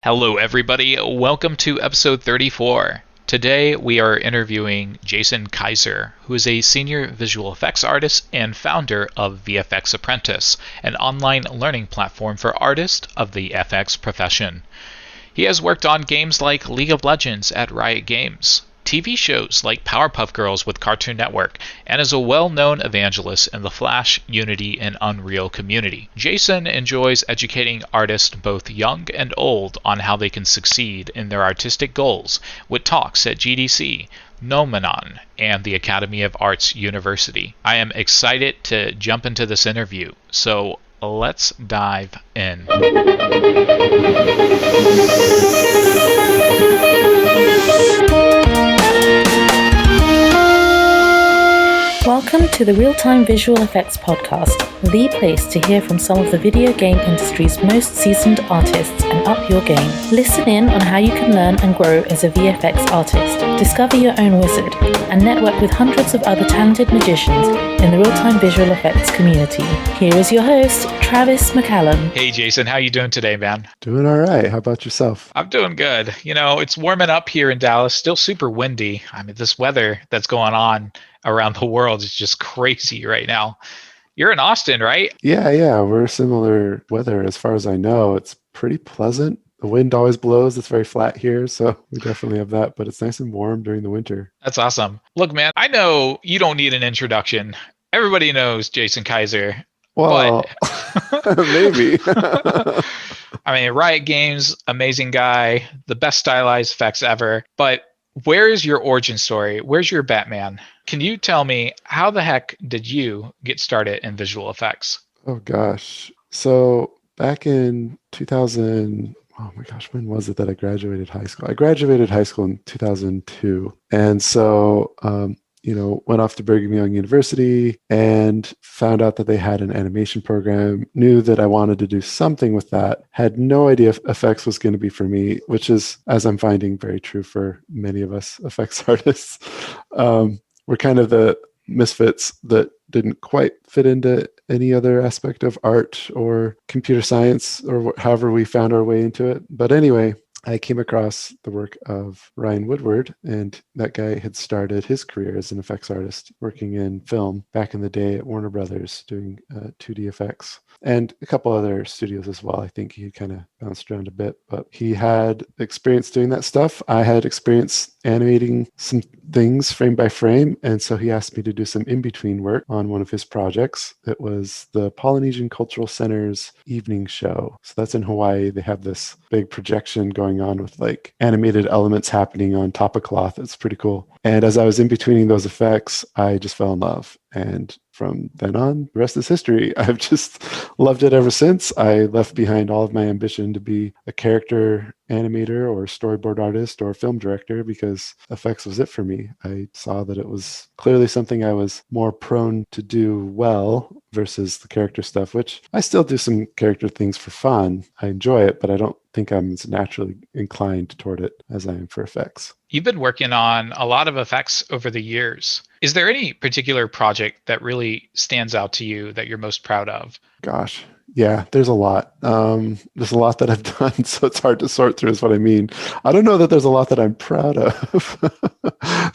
Hello, everybody. Welcome to episode 34. Today, we are interviewing Jason Kaiser, who is a senior visual effects artist and founder of VFX Apprentice, an online learning platform for artists of the FX profession. He has worked on games like League of Legends at Riot Games, TV shows like Powerpuff Girls with Cartoon Network, and is a well-known evangelist in the Flash, Unity, and Unreal community. Jason enjoys educating artists both young and old on how they can succeed in their artistic goals with talks at GDC, Gnomom, and the Academy of Arts University. I am excited to jump into this interview, so let's dive in. Welcome to the Real-Time Visual Effects Podcast, the place to hear from some of the video game industry's most seasoned artists and up your game. Listen in on how you can learn and grow as a VFX artist, discover your own wizard, and network with hundreds of other talented magicians in the real-time visual effects community. Here is your host, Travis McCallum. Hey Jason, how you doing today, man? Doing all right. How about yourself? I'm doing good. You know, it's warming up here in Dallas, still super windy. I mean, this weather that's going on around the world is just crazy right now. You're in Austin, right? Yeah. We're similar weather as far as I know. It's pretty pleasant. The wind always blows. It's very flat here, so we definitely have that, but it's nice and warm during the winter. That's awesome. Look, man, I know you don't need an introduction. Everybody knows Jason Kaiser. Well, maybe. I mean, Riot Games, amazing guy, the best stylized effects ever. But where's your origin story? Where's your Batman? Can you tell me how the heck did you get started in visual effects? Oh, gosh. So back in 2000, oh my gosh, when was it that I graduated high school? I graduated high school in 2002. And so, went off to Brigham Young University and found out that they had an animation program, knew that I wanted to do something with that, had no idea if effects was going to be for me, which is, as I'm finding, very true for many of us effects artists. We're kind of the misfits that didn't quite fit into any other aspect of art or computer science or however we found our way into it. But anyway, I came across the work of Ryan Woodward, and that guy had started his career as an effects artist working in film back in the day at Warner Brothers doing 2D effects and a couple other studios as well. I think he kind of bounced around a bit, but he had experience doing that stuff. I had experience animating some things frame by frame, and so he asked me to do some in-between work on one of his projects. It was the Polynesian Cultural Center's evening show. So that's in Hawaii. They have this big projection going on with like animated elements happening on top of cloth. It's pretty cool. And as I was in between those effects, I just fell in love. And from then on, the rest is history. I've just loved it ever since. I left behind all of my ambition to be a character animator or storyboard artist or film director because effects was it for me. I saw that it was clearly something I was more prone to do well versus the character stuff, which I still do some character things for fun. I enjoy it, but I don't think I'm as naturally inclined toward it as I am for effects. You've been working on a lot of effects over the years. Is there any particular project that really stands out to you that you're most proud of? Gosh, yeah, there's a lot. There's a lot that I've done, so it's hard to sort through is what I mean. I don't know that there's a lot that I'm proud of.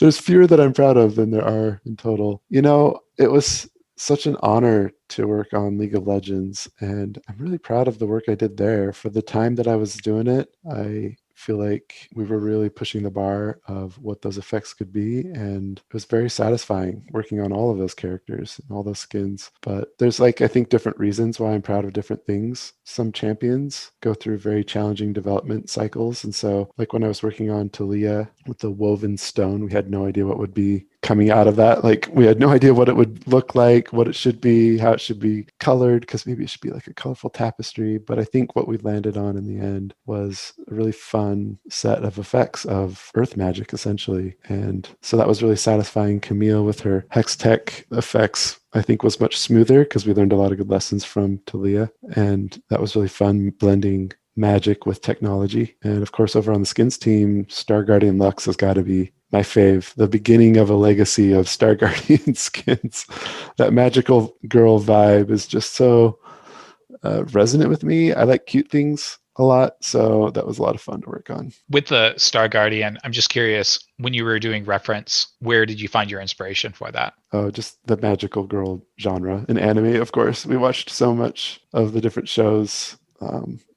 There's fewer that I'm proud of than there are in total. You know, it was such an honor to work on League of Legends, and I'm really proud of the work I did there. For the time that I was doing it, I feel like we were really pushing the bar of what those effects could be, and it was very satisfying working on all of those characters and all those skins. But there's I think different reasons why I'm proud of different things. Some champions go through very challenging development cycles, and so when I was working on Talia with the woven stone, we had no idea what would be coming out of that. We had no idea what it would look like, what it should be, how it should be colored, because maybe it should be like a colorful tapestry. But I think what we landed on in the end was a really fun set of effects of earth magic, essentially. And so that was really satisfying. Camille with her hex tech effects, I think, was much smoother because we learned a lot of good lessons from Talia. And that was really fun, blending magic with technology. And of course, over on the skins team, Star Guardian Lux has got to be my fave, the beginning of a legacy of Star Guardian skins. That magical girl vibe is just so resonant with me. I like cute things. a lot. So that was a lot of fun to work on. With the Star Guardian, I'm just curious, when you were doing reference, where did you find your inspiration for that? Oh, just the magical girl genre in anime, of course. We watched so much of the different shows.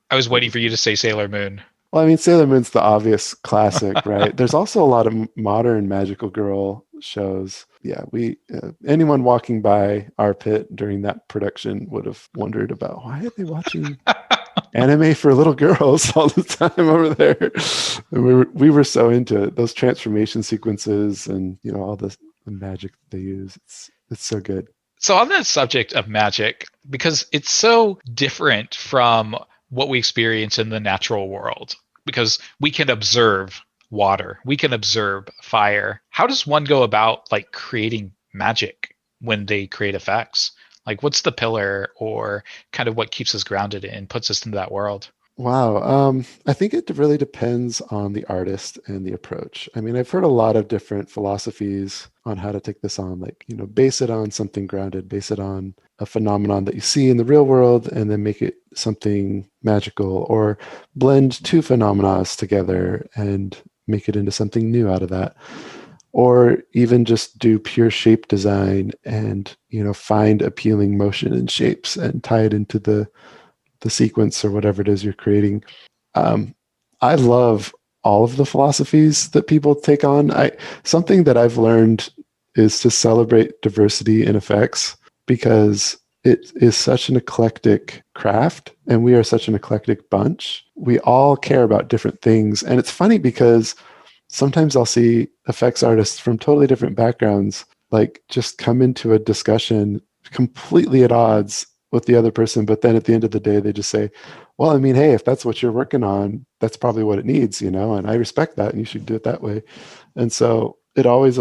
I was waiting for you to say Sailor Moon. Well, I mean, Sailor Moon's the obvious classic, right? There's also a lot of modern magical girl shows. Yeah, anyone walking by our pit during that production would have wondered about why are they watching anime for little girls all the time over there. And we were so into it. Those transformation sequences and all the magic they use. It's so good. So on that subject of magic, because it's so different from what we experience in the natural world, because we can observe water, we can observe fire. How does one go about like creating magic when they create effects? Like what's the pillar or kind of what keeps us grounded and puts us into that world? Wow. I think it really depends on the artist and the approach. I mean, I've heard a lot of different philosophies on how to take this on, like, base it on something grounded, base it on a phenomenon that you see in the real world, and then make it something magical, or blend two phenomena together and make it into something new out of that. Or even just do pure shape design and, find appealing motion and shapes and tie it into the sequence or whatever it is you're creating. I love all of the philosophies that people take on. Something that I've learned is to celebrate diversity in effects, because it is such an eclectic craft and we are such an eclectic bunch. We all care about different things. And it's funny because sometimes I'll see effects artists from totally different backgrounds, like just come into a discussion completely at odds with the other person, but then at the end of the day they just say, well, I mean, hey, if that's what you're working on, that's probably what it needs, and I respect that and you should do it that way. And so it always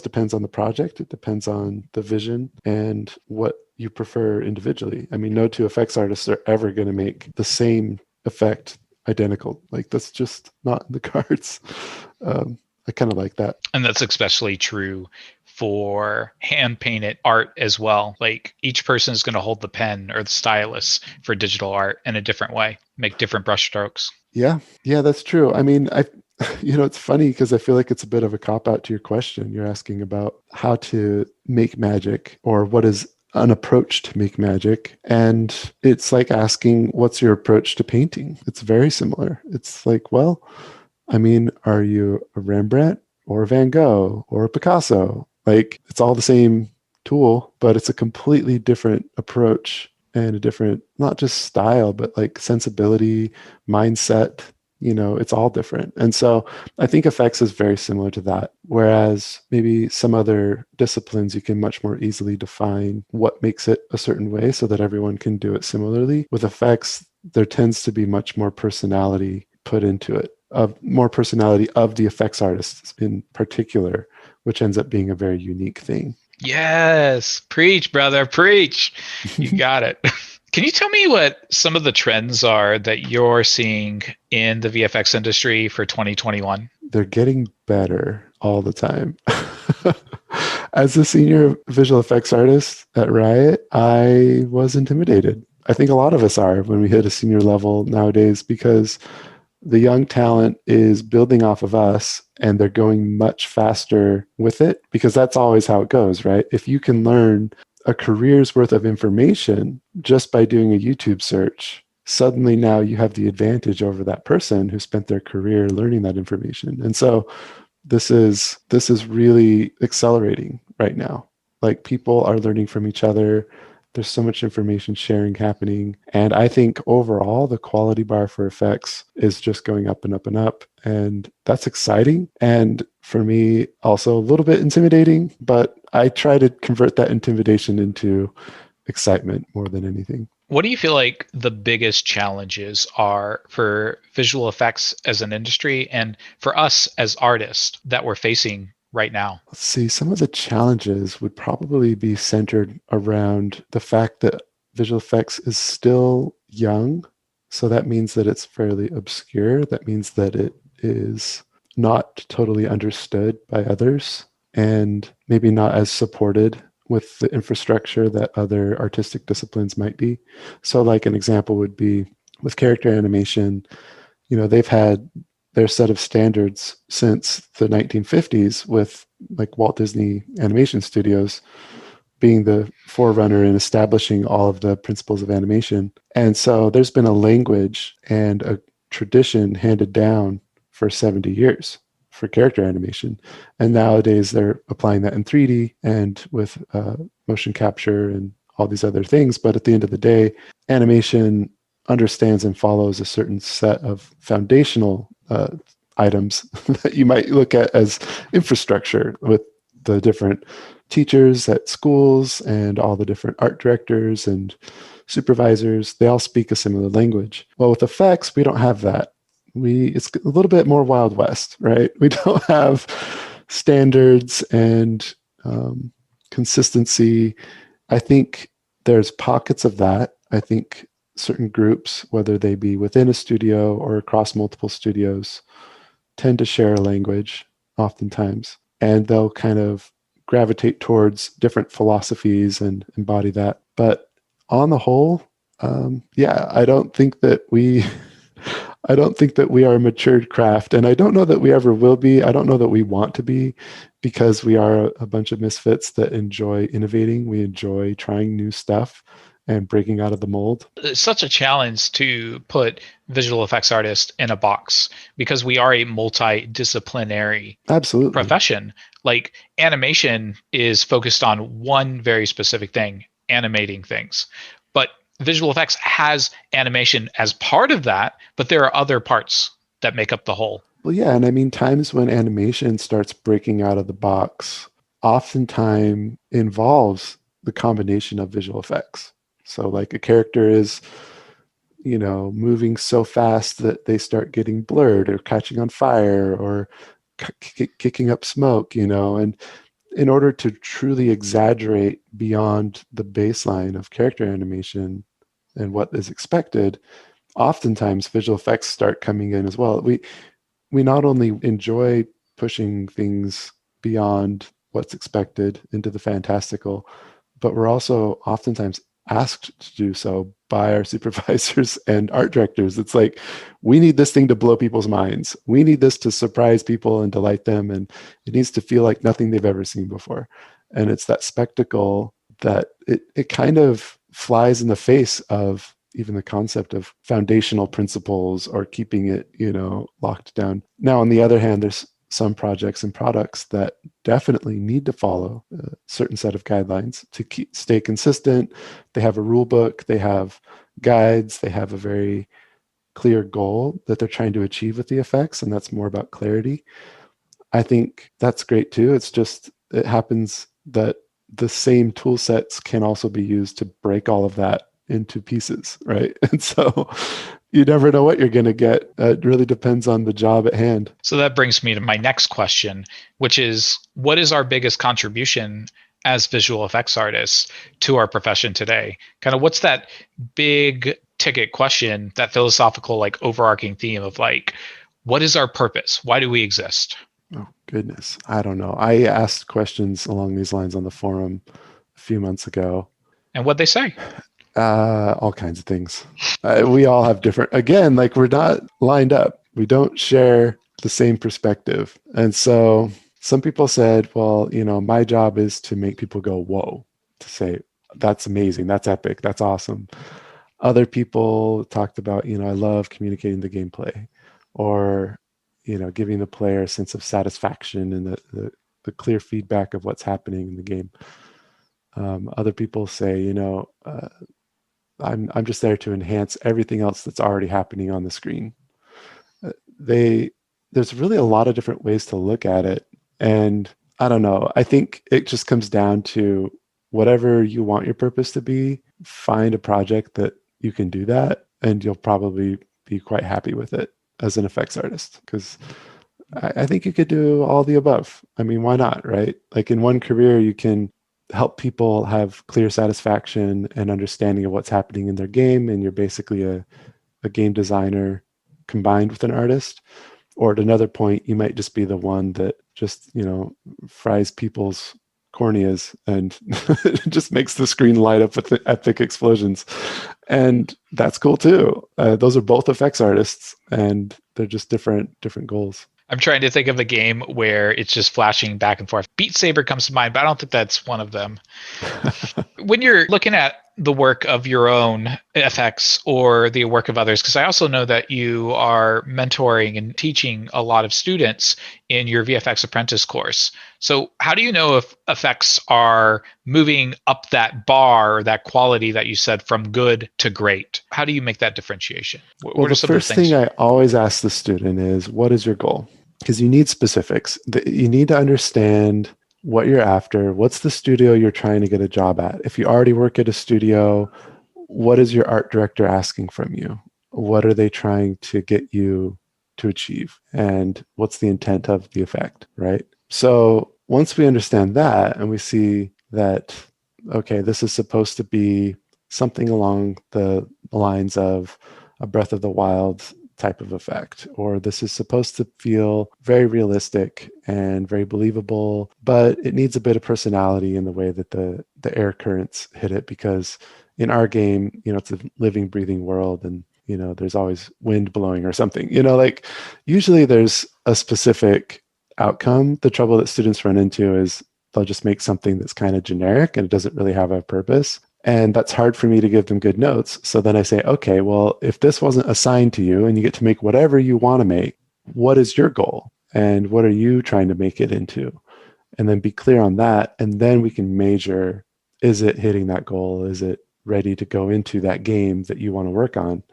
depends on the project. It depends on the vision and what you prefer individually. I mean, no two effects artists are ever going to make the same effect identical. Like that's just not in the cards. I kind of like that. And that's especially true for hand painted art as well. Like each person is going to hold the pen or the stylus for digital art in a different way, make different brush strokes. Yeah, that's true. I mean, it's funny because I feel like it's a bit of a cop out to your question. You're asking about how to make magic or what is an approach to make magic. And it's like asking, what's your approach to painting? It's very similar. It's like, well, I mean, are you a Rembrandt or a Van Gogh or a Picasso? Like, it's all the same tool, but it's a completely different approach and a different, not just style, but like sensibility, mindset. It's all different. And so I think effects is very similar to that. Whereas maybe some other disciplines, you can much more easily define what makes it a certain way so that everyone can do it similarly. With effects, there tends to be much more personality put into it, more personality of the effects artists in particular, which ends up being a very unique thing. Yes. Preach, brother. Preach. You got it. Can you tell me what some of the trends are that you're seeing in the VFX industry for 2021? They're getting better all the time. As a senior visual effects artist at Riot, I was intimidated. I think a lot of us are when we hit a senior level nowadays, because the young talent is building off of us and they're going much faster with it, because that's always how it goes, right? If you can learn a career's worth of information just by doing a YouTube search, suddenly now you have the advantage over that person who spent their career learning that information. And so this is really accelerating right now. Like, people are learning from each other. There's so much information sharing happening. And I think overall, the quality bar for effects is just going up and up and up. And that's exciting. And for me, also a little bit intimidating, but I try to convert that intimidation into excitement more than anything. What do you feel like the biggest challenges are for visual effects as an industry and for us as artists that we're facing right now? Let's see, some of the challenges would probably be centered around the fact that visual effects is still young. So that means that it's fairly obscure. That means that it is not totally understood by others and maybe not as supported with the infrastructure that other artistic disciplines might be. So like an example would be with character animation, they've had their set of standards since the 1950s, with like Walt Disney Animation Studios being the forerunner in establishing all of the principles of animation. And so there's been a language and a tradition handed down for 70 years for character animation. And nowadays they're applying that in 3D and with motion capture and all these other things. But at the end of the day, animation understands and follows a certain set of foundational items that you might look at as infrastructure, with the different teachers at schools and all the different art directors and supervisors. They all speak a similar language. Well, with effects, we don't have that. It's a little bit more Wild West, right? We don't have standards and consistency. I think there's pockets of that. I think certain groups, whether they be within a studio or across multiple studios, tend to share a language oftentimes, and they'll kind of gravitate towards different philosophies and embody that. But on the whole, I don't think that we are a matured craft, and I don't know that we ever will be. I don't know that we want to be, because we are a bunch of misfits that enjoy innovating. We enjoy trying new stuff and breaking out of the mold. It's such a challenge to put visual effects artists in a box, because we are a multidisciplinary Absolutely profession. Like, animation is focused on one very specific thing, animating things. But visual effects has animation as part of that, but there are other parts that make up the whole. Well, yeah, and I mean, times when animation starts breaking out of the box oftentimes involves the combination of visual effects. So like a character is, moving so fast that they start getting blurred or catching on fire or kicking up smoke, and in order to truly exaggerate beyond the baseline of character animation and what is expected, oftentimes visual effects start coming in as well. We not only enjoy pushing things beyond what's expected into the fantastical, but we're also oftentimes asked to do so by our supervisors and art directors. It's like, we need this thing to blow people's minds. We need this to surprise people and delight them. And it needs to feel like nothing they've ever seen before. And it's that spectacle that it kind of flies in the face of even the concept of foundational principles or keeping it, locked down. Now, on the other hand, there's some projects and products that definitely need to follow a certain set of guidelines to stay consistent. They have a rule book, they have guides, they have a very clear goal that they're trying to achieve with the effects, and that's more about clarity. I think that's great too. It's just, it happens that the same tool sets can also be used to break all of that into pieces, right? And so you never know what you're going to get. It really depends on the job at hand. So that brings me to my next question, which is, what is our biggest contribution as visual effects artists to our profession today? Kind of, what's that big ticket question, that philosophical, like, overarching theme of, like, what is our purpose? Why do we exist? Oh, goodness. I don't know. I asked questions along these lines on the forum a few months ago. And what'd they say? All kinds of things. We all have different, again, like, we're not lined up. We don't share the same perspective. And so some people said, well, my job is to make people go, whoa, to say, that's amazing, that's epic, that's awesome. Other people talked about, I love communicating the gameplay, or, giving the player a sense of satisfaction and the clear feedback of what's happening in the game. Other people say, I'm just there to enhance everything else that's already happening on the screen. There's really a lot of different ways to look at it. And I don't know, I think it just comes down to whatever you want your purpose to be, find a project that you can do that, and you'll probably be quite happy with it as an effects artist. Because I think you could do all the above. I mean, why not, right? Like, in one career, you can help people have clear satisfaction and understanding of what's happening in their game, and you're basically a game designer combined with an artist. Or at another point, you might just be the one that just, fries people's corneas and just makes the screen light up with the epic explosions. And that's cool too. Those are both effects artists, and they're just different goals. I'm trying to think of a game where it's just flashing back and forth. Beat Saber comes to mind, but I don't think that's one of them. When you're looking at the work of your own effects or the work of others, because I also know that you are mentoring and teaching a lot of students in your VFX Apprentice course. So how do you know if effects are moving up that bar or that quality that you said from good to great? How do you make that differentiation? Well, the first thing I always ask the student is, what is your goal? Because you need specifics. You need to understand what you're after. What's the studio you're trying to get a job at? If you already work at a studio, what is your art director asking from you? What are they trying to get you to achieve? And what's the intent of the effect, right? So once we understand that and we see that, okay, this is supposed to be something along the lines of a Breath of the Wild type of effect, or this is supposed to feel very realistic and very believable, but it needs a bit of personality in the way that the air currents hit it, because in our game, it's a living, breathing world, and there's always wind blowing or something. Like usually there's a specific outcome. The trouble that students run into is they'll just make something that's kind of generic and it doesn't really have a purpose. And that's hard for me to give them good notes. So then I say, okay, well, if this wasn't assigned to you and you get to make whatever you want to make, what is your goal? And what are you trying to make it into? And then be clear on that. And then we can measure, is it hitting that goal? Is it ready to go into that game that you want to work on?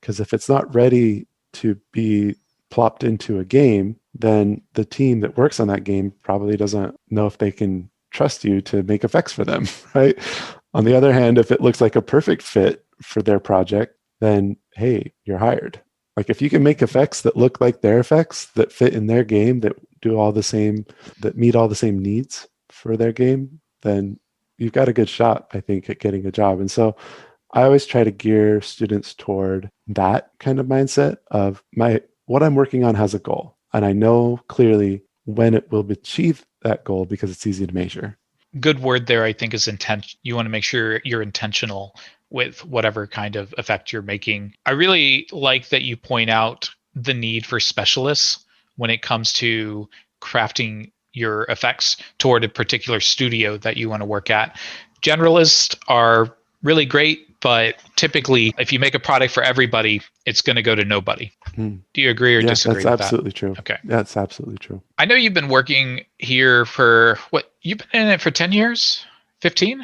Because if it's not ready to be plopped into a game, then the team that works on that game probably doesn't know if they can trust you to make effects for them, right? On the other hand, if it looks like a perfect fit for their project, then hey, you're hired. Like if you can make effects that look like their effects, that fit in their game, that do all the same, that meet all the same needs for their game, then you've got a good shot, I think, at getting a job. And so I always try to gear students toward that kind of mindset of what I'm working on has a goal. And I know clearly when it will achieve that goal because it's easy to measure. Good word there, I think, is intent. You want to make sure you're intentional with whatever kind of effect you're making. I really like that you point out the need for specialists when it comes to crafting your effects toward a particular studio that you want to work at. Generalists are really great, but typically, if you make a product for everybody, it's going to go to nobody. Do you agree or disagree with that? That's absolutely true. Okay. That's absolutely true. I know you've been working here for, you've been in it for 10 years? 15?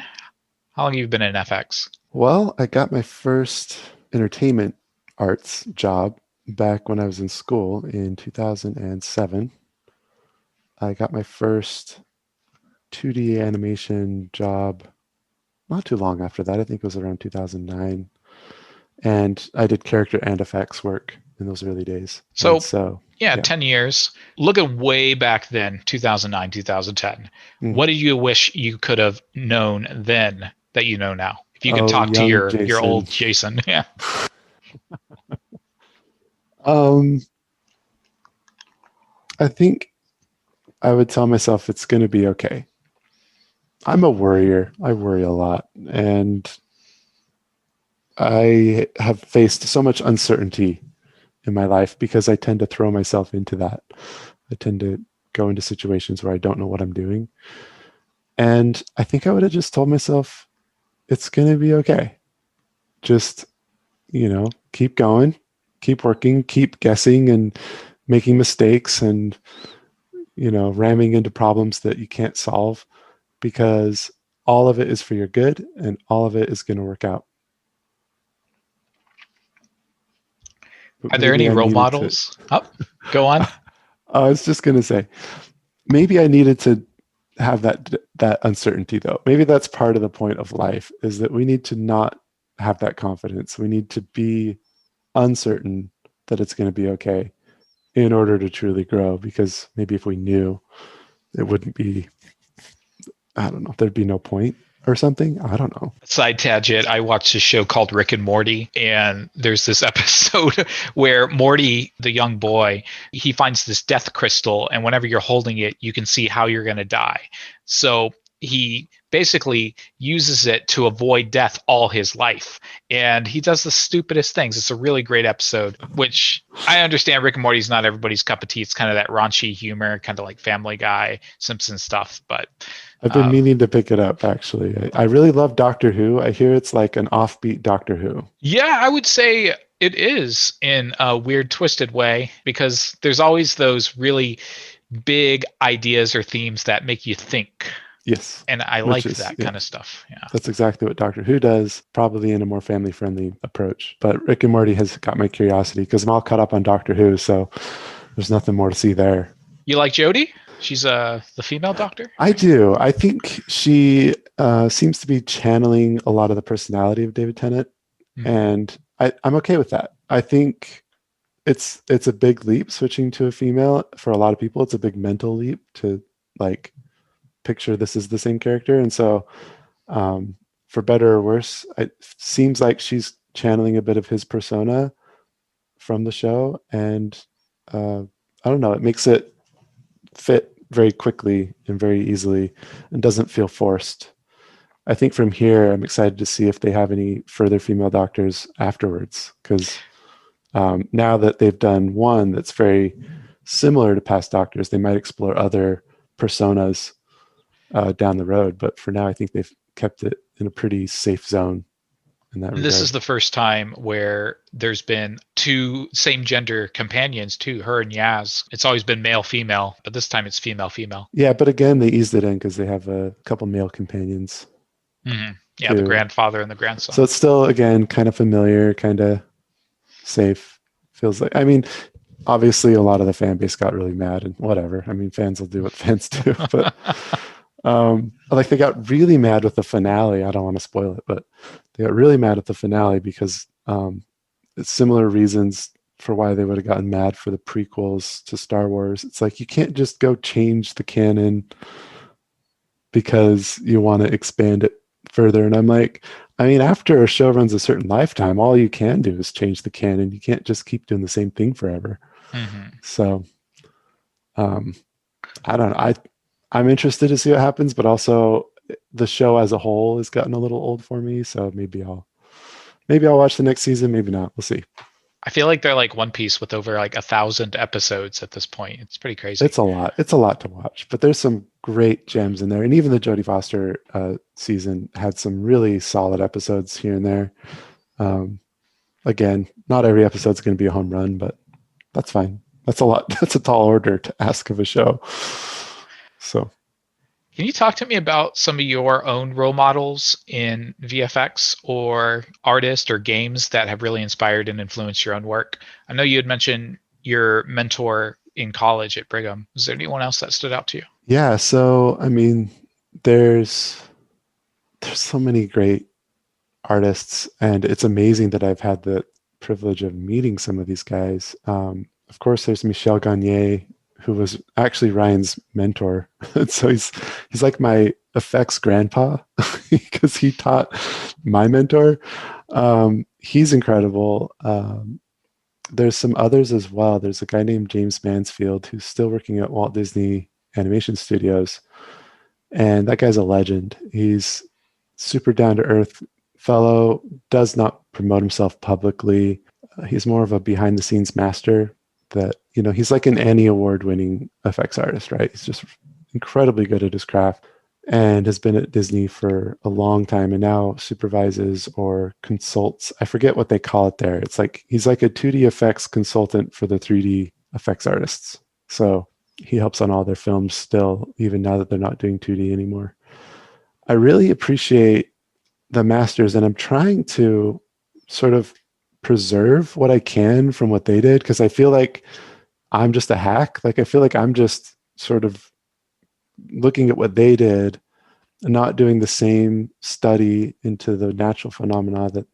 How long have you been in FX? Well, I got my first entertainment arts job back when I was in school in 2007. I got my first 2D animation job not too long after that. I think it was around 2009. And I did character and effects work in those early days. So 10 years. Look at way back then, 2009, 2010. What did you wish you could have known then that you know now? If you could talk to your old Jason. Yeah. I think I would tell myself it's going to be okay. I'm a worrier. I worry a lot. And I have faced so much uncertainty in my life because I tend to throw myself into that. I tend to go into situations where I don't know what I'm doing. And I think I would have just told myself, it's going to be okay. Just, keep going, keep working, keep guessing and making mistakes and, ramming into problems that you can't solve, because all of it is for your good and all of it is going to work out. Are there any role models? Go on. I was just going to say, maybe I needed to have that uncertainty, though. Maybe that's part of the point of life, is that we need to not have that confidence. We need to be uncertain that it's going to be okay in order to truly grow, because maybe if we knew, it wouldn't be, I don't know, there'd be no point or something. I don't know. Side tangent, I watched a show called Rick and Morty, and there's this episode where Morty, the young boy, he finds this death crystal, and whenever you're holding it, you can see how you're going to die. So he basically uses it to avoid death all his life. And he does the stupidest things. It's a really great episode, which I understand Rick and Morty's not everybody's cup of tea. It's kind of that raunchy humor, kind of like Family Guy, Simpson stuff. But I've been meaning to pick it up, actually. I really love Doctor Who. I hear it's like an offbeat Doctor Who. yeah, I would say it is in a weird, twisted way, because there's always those really big ideas or themes that make you think. Yes. And I like that kind of stuff. Yeah. That's exactly what Doctor Who does, probably in a more family-friendly approach. But Rick and Morty has got my curiosity because I'm all caught up on Doctor Who, so there's nothing more to see there. You like Jodie? She's the female doctor? I do. I think she seems to be channeling a lot of the personality of David Tennant, and I'm okay with that. I think it's a big leap switching to a female. For a lot of people, it's a big mental leap to like picture this is the same character. And so for better or worse, it seems like she's channeling a bit of his persona from the show. And I don't know, it makes it fit very quickly and very easily and doesn't feel forced. I think from here, I'm excited to see if they have any further female doctors afterwards, because now that they've done one that's very similar to past doctors, they might explore other personas down the road. But for now, I think they've kept it in a pretty safe zone in that regard. This is the first time where there's been two same gender companions too, her and Yaz. It's always been male female, but this time it's female female. Yeah, but again, they eased it in because they have a couple male companions. Mm-hmm. Yeah, too. The grandfather and the grandson. So it's still, again, kind of familiar, kind of safe. Feels like, I mean, obviously a lot of the fan base got really mad and whatever. I mean, fans will do what fans do, but like they got really mad with the finale. I don't want to spoil it, but they got really mad at the finale because it's similar reasons for why they would have gotten mad for the prequels to Star Wars. It's like, you can't just go change the canon because you want to expand it further. And I'm like, I mean, after a show runs a certain lifetime, all you can do is change the canon. You can't just keep doing the same thing forever. Mm-hmm. So I don't know. I'm interested to see what happens, but also the show as a whole has gotten a little old for me. So maybe I'll watch the next season. Maybe not. We'll see. I feel like they're like One Piece with over like 1,000 episodes at this point. It's pretty crazy. It's a lot. It's a lot to watch, but there's some great gems in there. And even the Jodie Foster season had some really solid episodes here and there. Again, not every episode's going to be a home run, but that's fine. That's a lot. That's a tall order to ask of a show. So, can you talk to me about some of your own role models in VFX or artists or games that have really inspired and influenced your own work? I know you had mentioned your mentor in college at Brigham. Is there anyone else that stood out to you? Yeah. So, I mean, there's so many great artists, and it's amazing that I've had the privilege of meeting some of these guys. Of course, there's Michel Gagne, who was actually Ryan's mentor. And so he's like my effects grandpa because he taught my mentor. He's incredible. There's some others as well. There's a guy named James Mansfield who's still working at Walt Disney Animation Studios. And that guy's a legend. He's super down-to-earth fellow, does not promote himself publicly. He's more of a behind-the-scenes master. That, you know, he's like an Annie Award-winning effects artist, right? He's just incredibly good at his craft and has been at Disney for a long time and now supervises or consults. I forget what they call it there. It's like he's like a 2D effects consultant for the 3D effects artists. So he helps on all their films still, even now that they're not doing 2D anymore. I really appreciate the masters, and I'm trying to sort of preserve what I can from what they did, because I feel like I'm just a hack. Like I feel like I'm just sort of looking at what they did and not doing the same study into the natural phenomena, that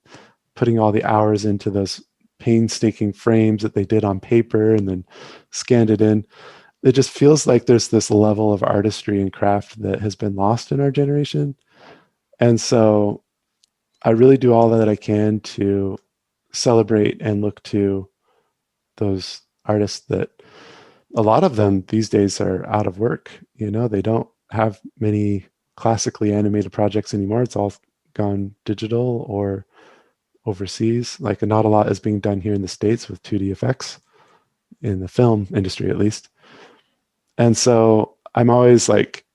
putting all the hours into those painstaking frames that they did on paper and then scanned it in. It just feels like there's this level of artistry and craft that has been lost in our generation. And so I really do all that I can to celebrate and look to those artists that a lot of them these days are out of work. You know, they don't have many classically animated projects anymore. It's all gone digital or overseas. Like not a lot is being done here in the States with 2D effects in the film industry, at least. And so I'm always like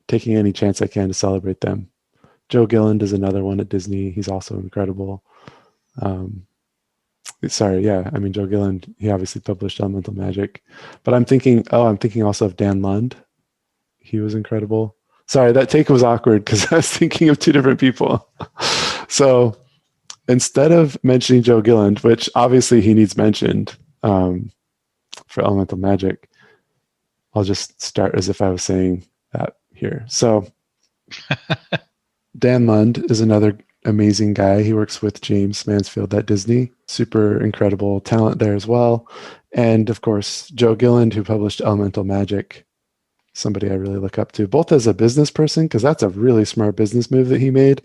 taking any chance I can to celebrate them. Joe Gilland is another one at Disney. He's also incredible. Sorry, yeah. I mean, Joe Gilland, he obviously published Elemental Magic. But I'm thinking also of Dan Lund. He was incredible. Sorry, that take was awkward because I was thinking of two different people. So instead of mentioning Joe Gilland, which obviously he needs mentioned for Elemental Magic, I'll just start as if I was saying that here. So Dan Lund is another amazing guy. He works with James Mansfield at Disney. Super incredible talent there as well. And of course, Joe Gilland, who published Elemental Magic, somebody I really look up to, both as a business person, because that's a really smart business move that he made,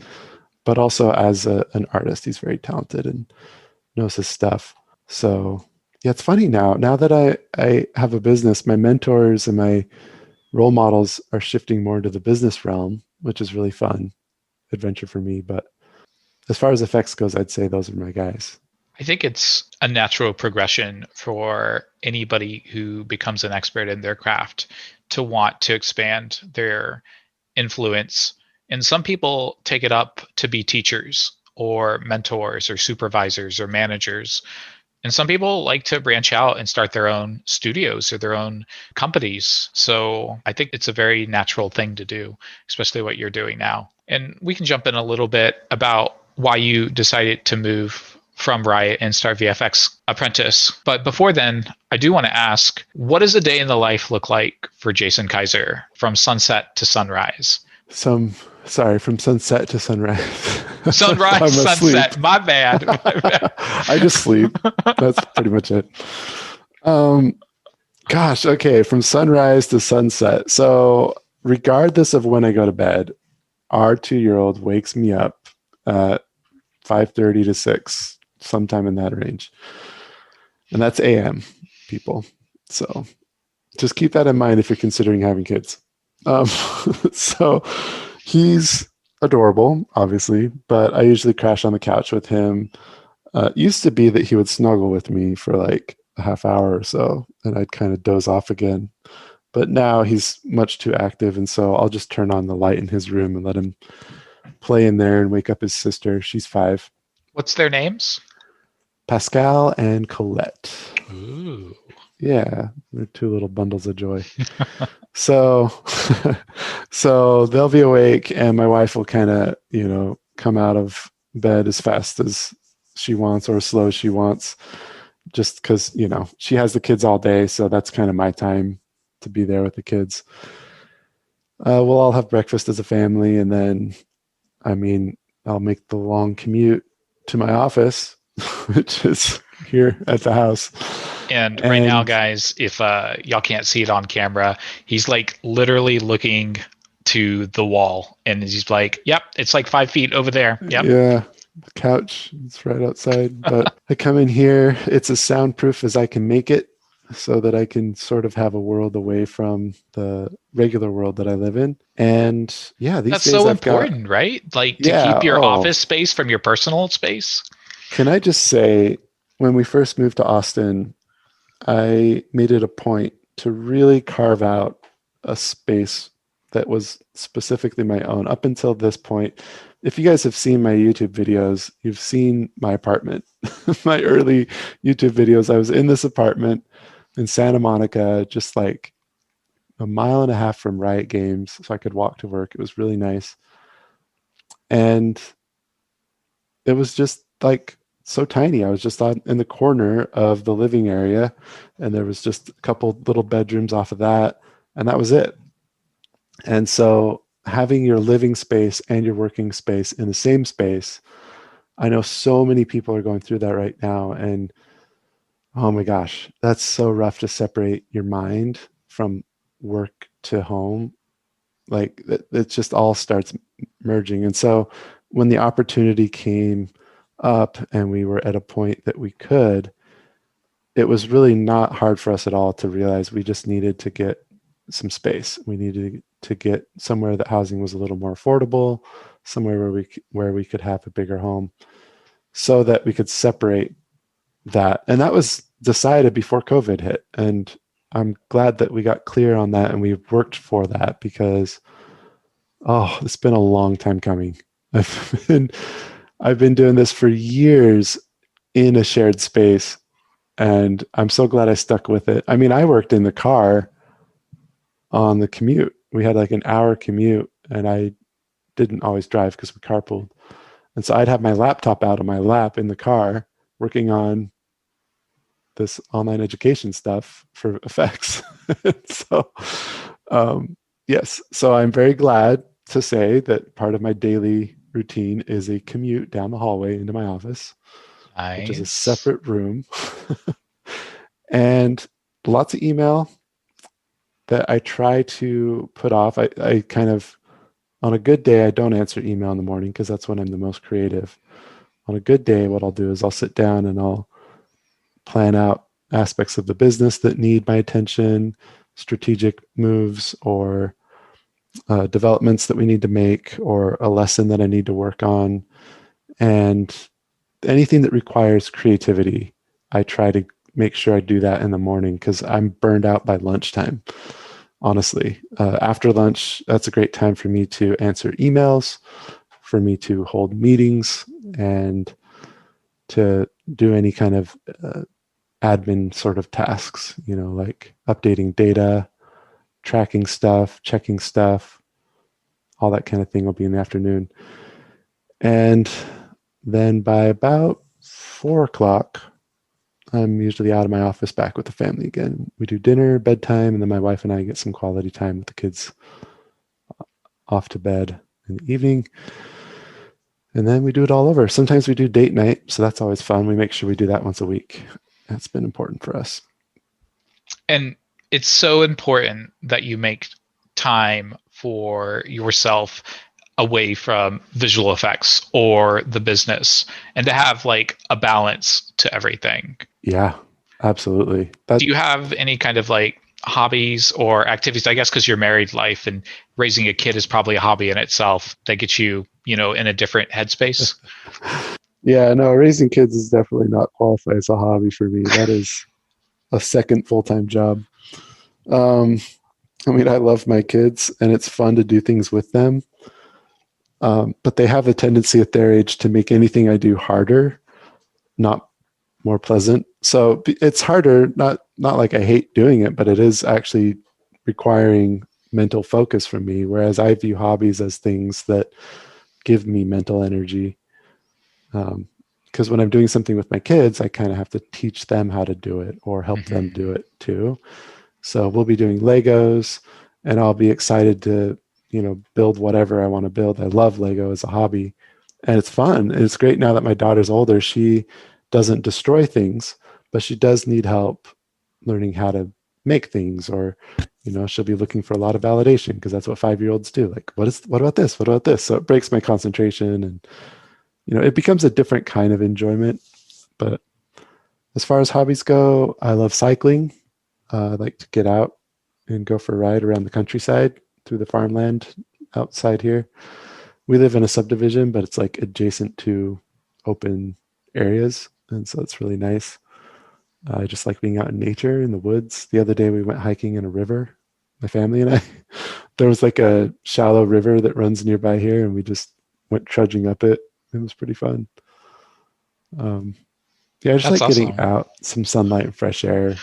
but also as an artist. He's very talented and knows his stuff. So yeah, it's funny now that I have a business, my mentors and my role models are shifting more into the business realm, which is really fun adventure for me. But as far as effects goes, I'd say those are my guys. I think it's a natural progression for anybody who becomes an expert in their craft to want to expand their influence. And some people take it up to be teachers or mentors or supervisors or managers. And some people like to branch out and start their own studios or their own companies. So I think it's a very natural thing to do, especially what you're doing now. And we can jump in a little bit about why you decided to move from Riot and start VFX Apprentice. But before then, I do want to ask, what does a day in the life look like for Jason Kaiser from sunset to sunrise? From sunset to sunrise. Sunrise, sunset. My bad. I just sleep. That's pretty much it. Gosh, okay. From sunrise to sunset. So regardless of when I go to bed, our 2-year-old wakes me up at 5:30 to 6, sometime in that range. And that's AM, people. So just keep that in mind if you're considering having kids. So he's adorable, obviously, but I usually crash on the couch with him. It used to be that he would snuggle with me for like a half hour or so, and I'd kind of doze off again. But now he's much too active, and so I'll just turn on the light in his room and let him play in there and wake up his sister. She's 5. What's their names? Pascal and Colette. Ooh. Yeah, they're 2 little bundles of joy. So they'll be awake, and my wife will kind of, come out of bed as fast as she wants or as slow as she wants, just because, she has the kids all day. So that's kind of my time to be there with the kids. We'll all have breakfast as a family, and then, I'll make the long commute to my office, which is here at the house. And right now, guys, if y'all can't see it on camera, he's like literally looking to the wall, and he's like, yep, it's like 5 feet over there. Yep. Yeah, the couch, it's right outside. But I come in here, it's as soundproof as I can make it, so that I can sort of have a world away from the regular world that I live in. And yeah, these That's days so I've important, right? Like to keep your office space from your personal space. Can I just say, when we first moved to Austin, I made it a point to really carve out a space that was specifically my own. Up until this point, if you guys have seen my YouTube videos, you've seen my apartment. My early YouTube videos, I was in this apartment in Santa Monica, just like a mile and a half from Riot Games, so I could walk to work. It was really nice. And it was just like so tiny. I was just in the corner of the living area, and there was just a couple little bedrooms off of that, and that was it. And so having your living space and your working space in the same space, I know so many people are going through that right now, and oh my gosh, that's so rough to separate your mind from work to home. Like it just all starts merging. And so when the opportunity came up and we were at a point that we could, it was really not hard for us at all to realize we just needed to get some space. We needed to get somewhere that housing was a little more affordable, somewhere where we could have a bigger home, so that we could separate that. And that was decided before COVID hit. And I'm glad that we got clear on that and we've worked for that, because it's been a long time coming. I've been doing this for years in a shared space, and I'm so glad I stuck with it. I mean, I worked in the car on the commute. We had like an hour commute, and I didn't always drive because we carpooled. And so I'd have my laptop out on my lap in the car working on this online education stuff for effects. So, yes. So I'm very glad to say that part of my daily routine is a commute down the hallway into my office, which is a separate room, and lots of email that I try to put off. I kind of, on a good day, I don't answer email in the morning because that's when I'm the most creative. On a good day, what I'll do is I'll sit down and I'll plan out aspects of the business that need my attention, strategic moves, or developments that we need to make, or a lesson that I need to work on. And anything that requires creativity, I try to make sure I do that in the morning, because I'm burned out by lunchtime. Honestly, after lunch, that's a great time for me to answer emails, for me to hold meetings, and to do any kind of admin sort of tasks, like updating data, tracking stuff, checking stuff, all that kind of thing will be in the afternoon. And then by about 4:00, I'm usually out of my office back with the family again. We do dinner, bedtime, and then my wife and I get some quality time with the kids off to bed in the evening. And then we do it all over. Sometimes we do date night, so that's always fun. We make sure we do that once a week. That's been important for us. And it's so important that you make time for yourself away from visual effects or the business, and to have like a balance to everything. Yeah, absolutely. Do you have any kind of like hobbies or activities? I guess because you're married life and raising a kid is probably a hobby in itself that gets you, in a different headspace. Yeah, no, raising kids is definitely not qualified as a hobby for me. That is a second full-time job. I mean, I love my kids and it's fun to do things with them. But they have a tendency at their age to make anything I do harder, not more pleasant. So it's harder, not like I hate doing it, but it is actually requiring mental focus from me. Whereas I view hobbies as things that give me mental energy. Because when I'm doing something with my kids, I kind of have to teach them how to do it or help them do it too. So we'll be doing Legos and I'll be excited to, build whatever I want to build. I love Lego as a hobby and it's fun. It's great now that my daughter's older. She doesn't destroy things, but she does need help learning how to make things, or, she'll be looking for a lot of validation because that's what 5-year-olds do. Like, what about this? What about this? So it breaks my concentration and, it becomes a different kind of enjoyment. But as far as hobbies go, I love cycling. I like to get out and go for a ride around the countryside through the farmland outside here. We live in a subdivision, but it's like adjacent to open areas. And so it's really nice. I just like being out in nature, in the woods. The other day we went hiking in a river, my family and I. There was like a shallow river that runs nearby here, and we just went trudging up it. It was pretty fun. I just That's like getting awesome. out, some sunlight and fresh air.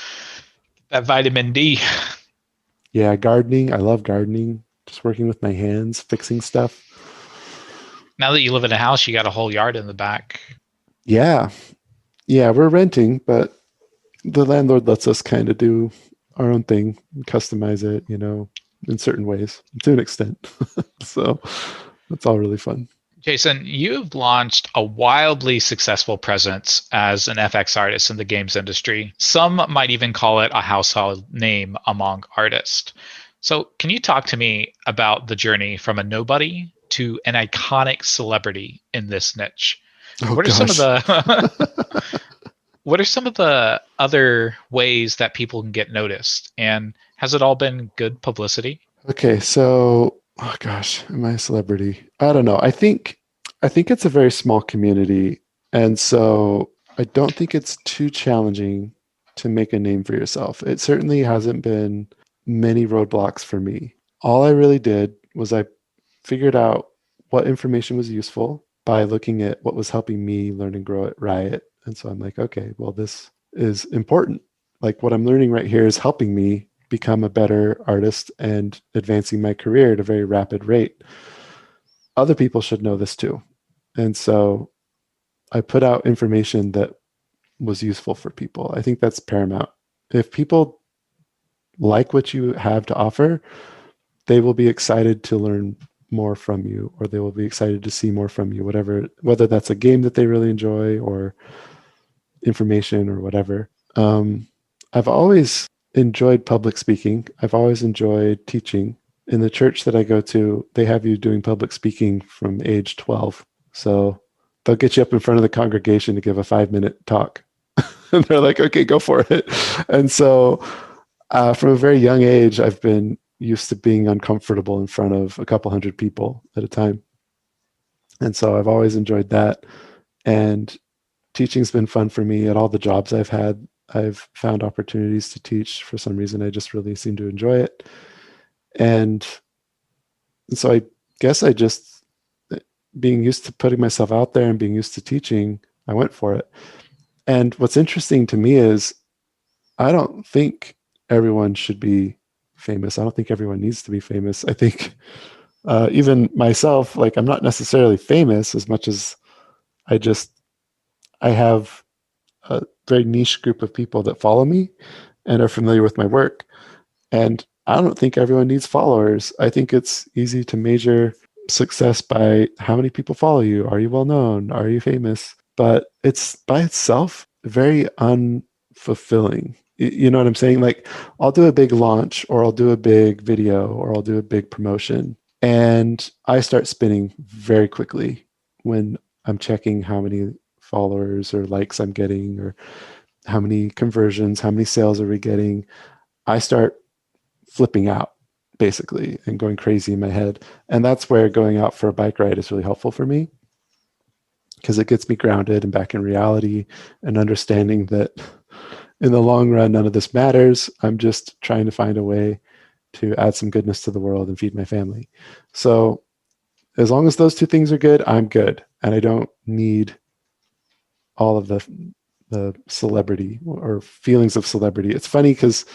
That vitamin D. Yeah, gardening. I love gardening. Just working with my hands, fixing stuff. Now that you live in a house, you got a whole yard in the back. Yeah. Yeah, we're renting, but the landlord lets us kind of do our own thing, customize it, in certain ways, to an extent. So that's all really fun. Jason, you've launched a wildly successful presence as an FX artist in the games industry. Some might even call it a household name among artists. So can you talk to me about the journey from a nobody to an iconic celebrity in this niche? Oh, What are some of gosh. the What are some of the other ways that people can get noticed? And has it all been good publicity? Okay, so oh gosh, am I a celebrity? I don't know. I think it's a very small community, and so I don't think it's too challenging to make a name for yourself. It certainly hasn't been many roadblocks for me. All I really did was I figured out what information was useful by looking at what was helping me learn and grow at Riot. And so I'm like, okay, well, this is important. Like what I'm learning right here is helping me become a better artist and advancing my career at a very rapid rate. Other people should know this too. And so I put out information that was useful for people. I think that's paramount. If people like what you have to offer, they will be excited to learn more from you, or they will be excited to see more from you, whether that's a game that they really enjoy or information or whatever. I've always enjoyed public speaking. I've always enjoyed teaching. In the church that I go to, they have you doing public speaking from age 12. So they'll get you up in front of the congregation to give a 5-minute talk. And they're like, okay, go for it. And so from a very young age, I've been used to being uncomfortable in front of a couple hundred people at a time. And so I've always enjoyed that. And teaching's been fun for me at all the jobs I've had. I've found opportunities to teach. For some reason, I just really seem to enjoy it. And so I guess I just, being used to putting myself out there and being used to teaching, I went for it. And what's interesting to me is I don't think everyone should be famous. I don't think everyone needs to be famous. I think even myself, like I'm not necessarily famous as much as I have a very niche group of people that follow me and are familiar with my work. And I don't think everyone needs followers. I think it's easy to measure success by how many people follow you. Are you well known? Are you famous? But it's by itself very unfulfilling. You know what I'm saying? Like I'll do a big launch or I'll do a big video or I'll do a big promotion and I start spinning very quickly when I'm checking how many followers or likes I'm getting or how many conversions, how many sales are we getting. I start flipping out basically and going crazy in my head. And that's where going out for a bike ride is really helpful for me because it gets me grounded and back in reality and understanding that in the long run, none of this matters. I'm just trying to find a way to add some goodness to the world and feed my family. So as long as those two things are good, I'm good. And I don't need all of the celebrity or feelings of celebrity. It's funny because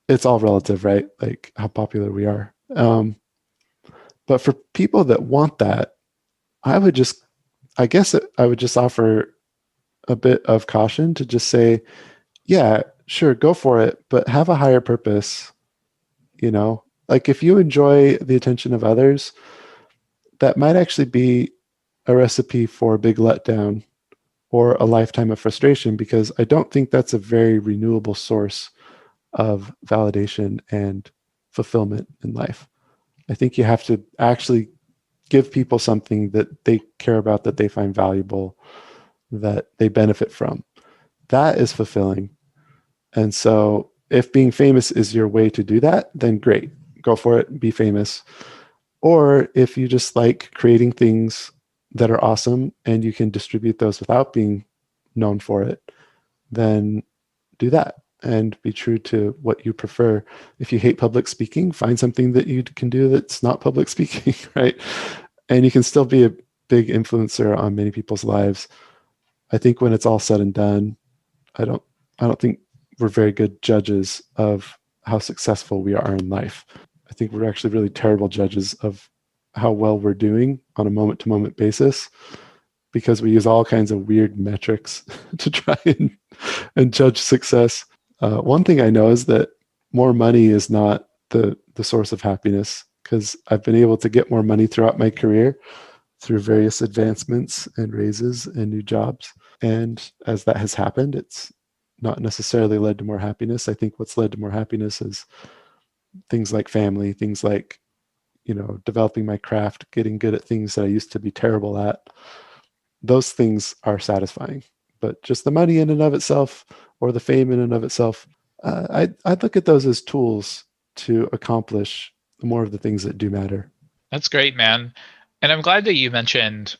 it's all relative, right? Like how popular we are. But for people that want that, I would just offer a bit of caution to just say, yeah, sure, go for it, but have a higher purpose. Like if you enjoy the attention of others, that might actually be a recipe for a big letdown or a lifetime of frustration, because I don't think that's a very renewable source of validation and fulfillment in life. I think you have to actually give people something that they care about, that they find valuable, that they benefit from. That is fulfilling. And so if being famous is your way to do that, then great, go for it, be famous. Or if you just like creating things that are awesome and you can distribute those without being known for it, then do that and be true to what you prefer. If you hate public speaking, find something that you can do that's not public speaking, right? And you can still be a big influencer on many people's lives. I think when it's all said and done, I don't think we're very good judges of how successful we are in life. I think we're actually really terrible judges of how well we're doing on a moment-to-moment basis, because we use all kinds of weird metrics to try and judge success. One thing I know is that more money is not the source of happiness, because I've been able to get more money throughout my career through various advancements and raises and new jobs. And as that has happened, it's not necessarily led to more happiness. I think what's led to more happiness is things like family, things like, developing my craft, getting good at things that I used to be terrible at. Those things are satisfying. but just the money in and of itself or the fame in and of itself, I'd look at those as tools to accomplish more of the things that do matter. That's great, man. And I'm glad that you mentioned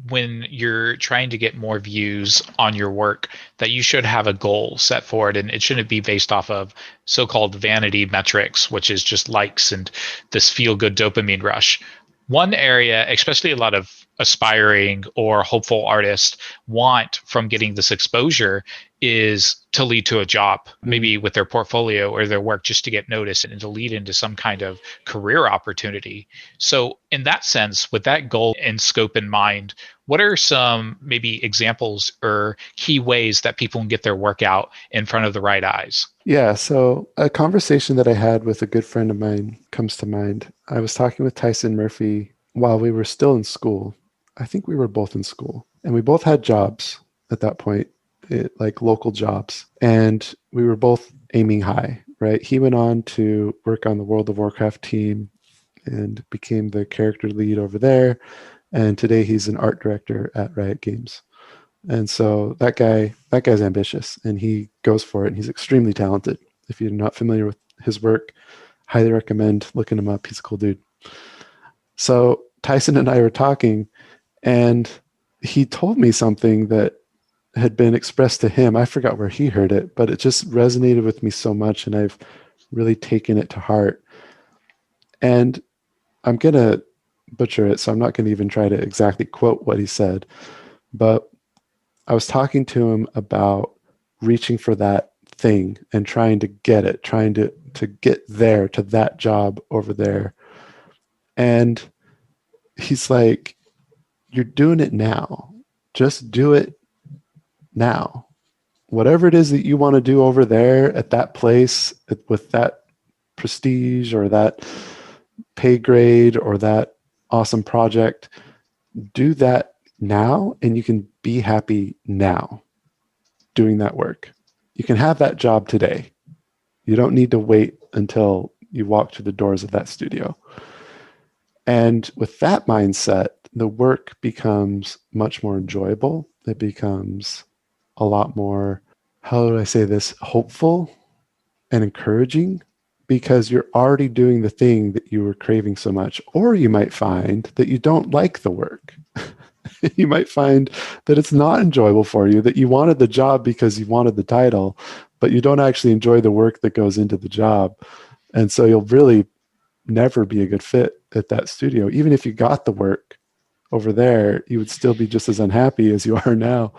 when you're trying to get more views on your work that you should have a goal set for it, and it shouldn't be based off of so-called vanity metrics, which is just likes and this feel-good dopamine rush. One area, especially a lot of aspiring or hopeful artists want from getting this exposure, is to lead to a job, maybe with their portfolio or their work, just to get noticed and to lead into some kind of career opportunity. So, in that sense, with that goal and scope in mind, what are some maybe examples or key ways that people can get their work out in front of the right eyes? Yeah, so a conversation that I had with a good friend of mine comes to mind. I was talking with Tyson Murphy while we were still in school. I think we were both in school, and we both had jobs at that point, like local jobs, and we were both aiming high, right? He went on to work on the World of Warcraft team and became the character lead over there, and today he's an art director at Riot Games. And so that guy's ambitious, and he goes for it, and he's extremely talented. If you're not familiar with his work, highly recommend looking him up. He's a cool dude. So Tyson and I were talking, and he told me something that had been expressed to him. I forgot where he heard it, but it just resonated with me so much, and I've really taken it to heart. And I'm going to butcher it, so I'm not going to even try to exactly quote what he said. But I was talking to him about reaching for that thing and trying to get it, trying to get there to that job over there. And he's like, you're doing it now. Just do it now. Whatever it is that you want to do over there at that place with that prestige or that pay grade or that awesome project, do that now, and you can be happy now doing that work. You can have that job today. You don't need to wait until you walk through the doors of that studio. And with that mindset, the work becomes much more enjoyable. It becomes a lot more, how do I say this, hopeful and encouraging, because you're already doing the thing that you were craving so much. Or you might find that you don't like the work. You might find that it's not enjoyable for you, that you wanted the job because you wanted the title, but you don't actually enjoy the work that goes into the job. And so you'll really never be a good fit at that studio. Even if you got the work over there, you would still be just as unhappy as you are now.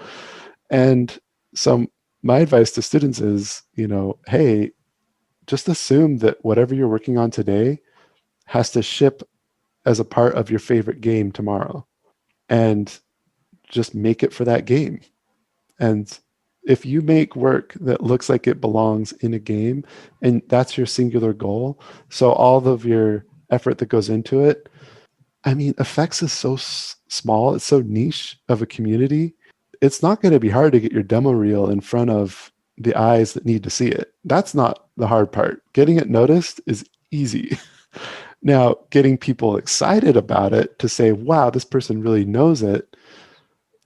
And so my advice to students is, hey, just assume that whatever you're working on today has to ship as a part of your favorite game tomorrow. And just make it for that game. And if you make work that looks like it belongs in a game, and that's your singular goal, so all of your effort that goes into it, I mean, effects is so small, it's so niche of a community, it's not going to be hard to get your demo reel in front of the eyes that need to see it. That's not the hard part. Getting it noticed is easy. Now, getting people excited about it to say, wow, this person really knows it,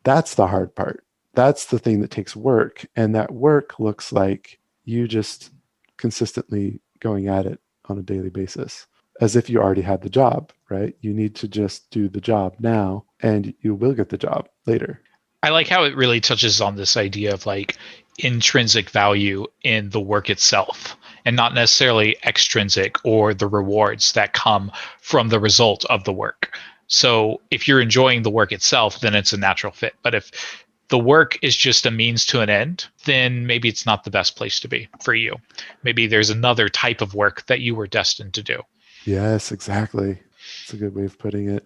that's the hard part. That's the thing that takes work. And that work looks like you just consistently going at it on a daily basis, as if you already had the job, right? You need to just do the job now, and you will get the job later. I like how it really touches on this idea of like intrinsic value in the work itself and not necessarily extrinsic or the rewards that come from the result of the work. So if you're enjoying the work itself, then it's a natural fit. But if the work is just a means to an end, then maybe it's not the best place to be for you. Maybe there's another type of work that you were destined to do. Yes, exactly. It's a good way of putting it.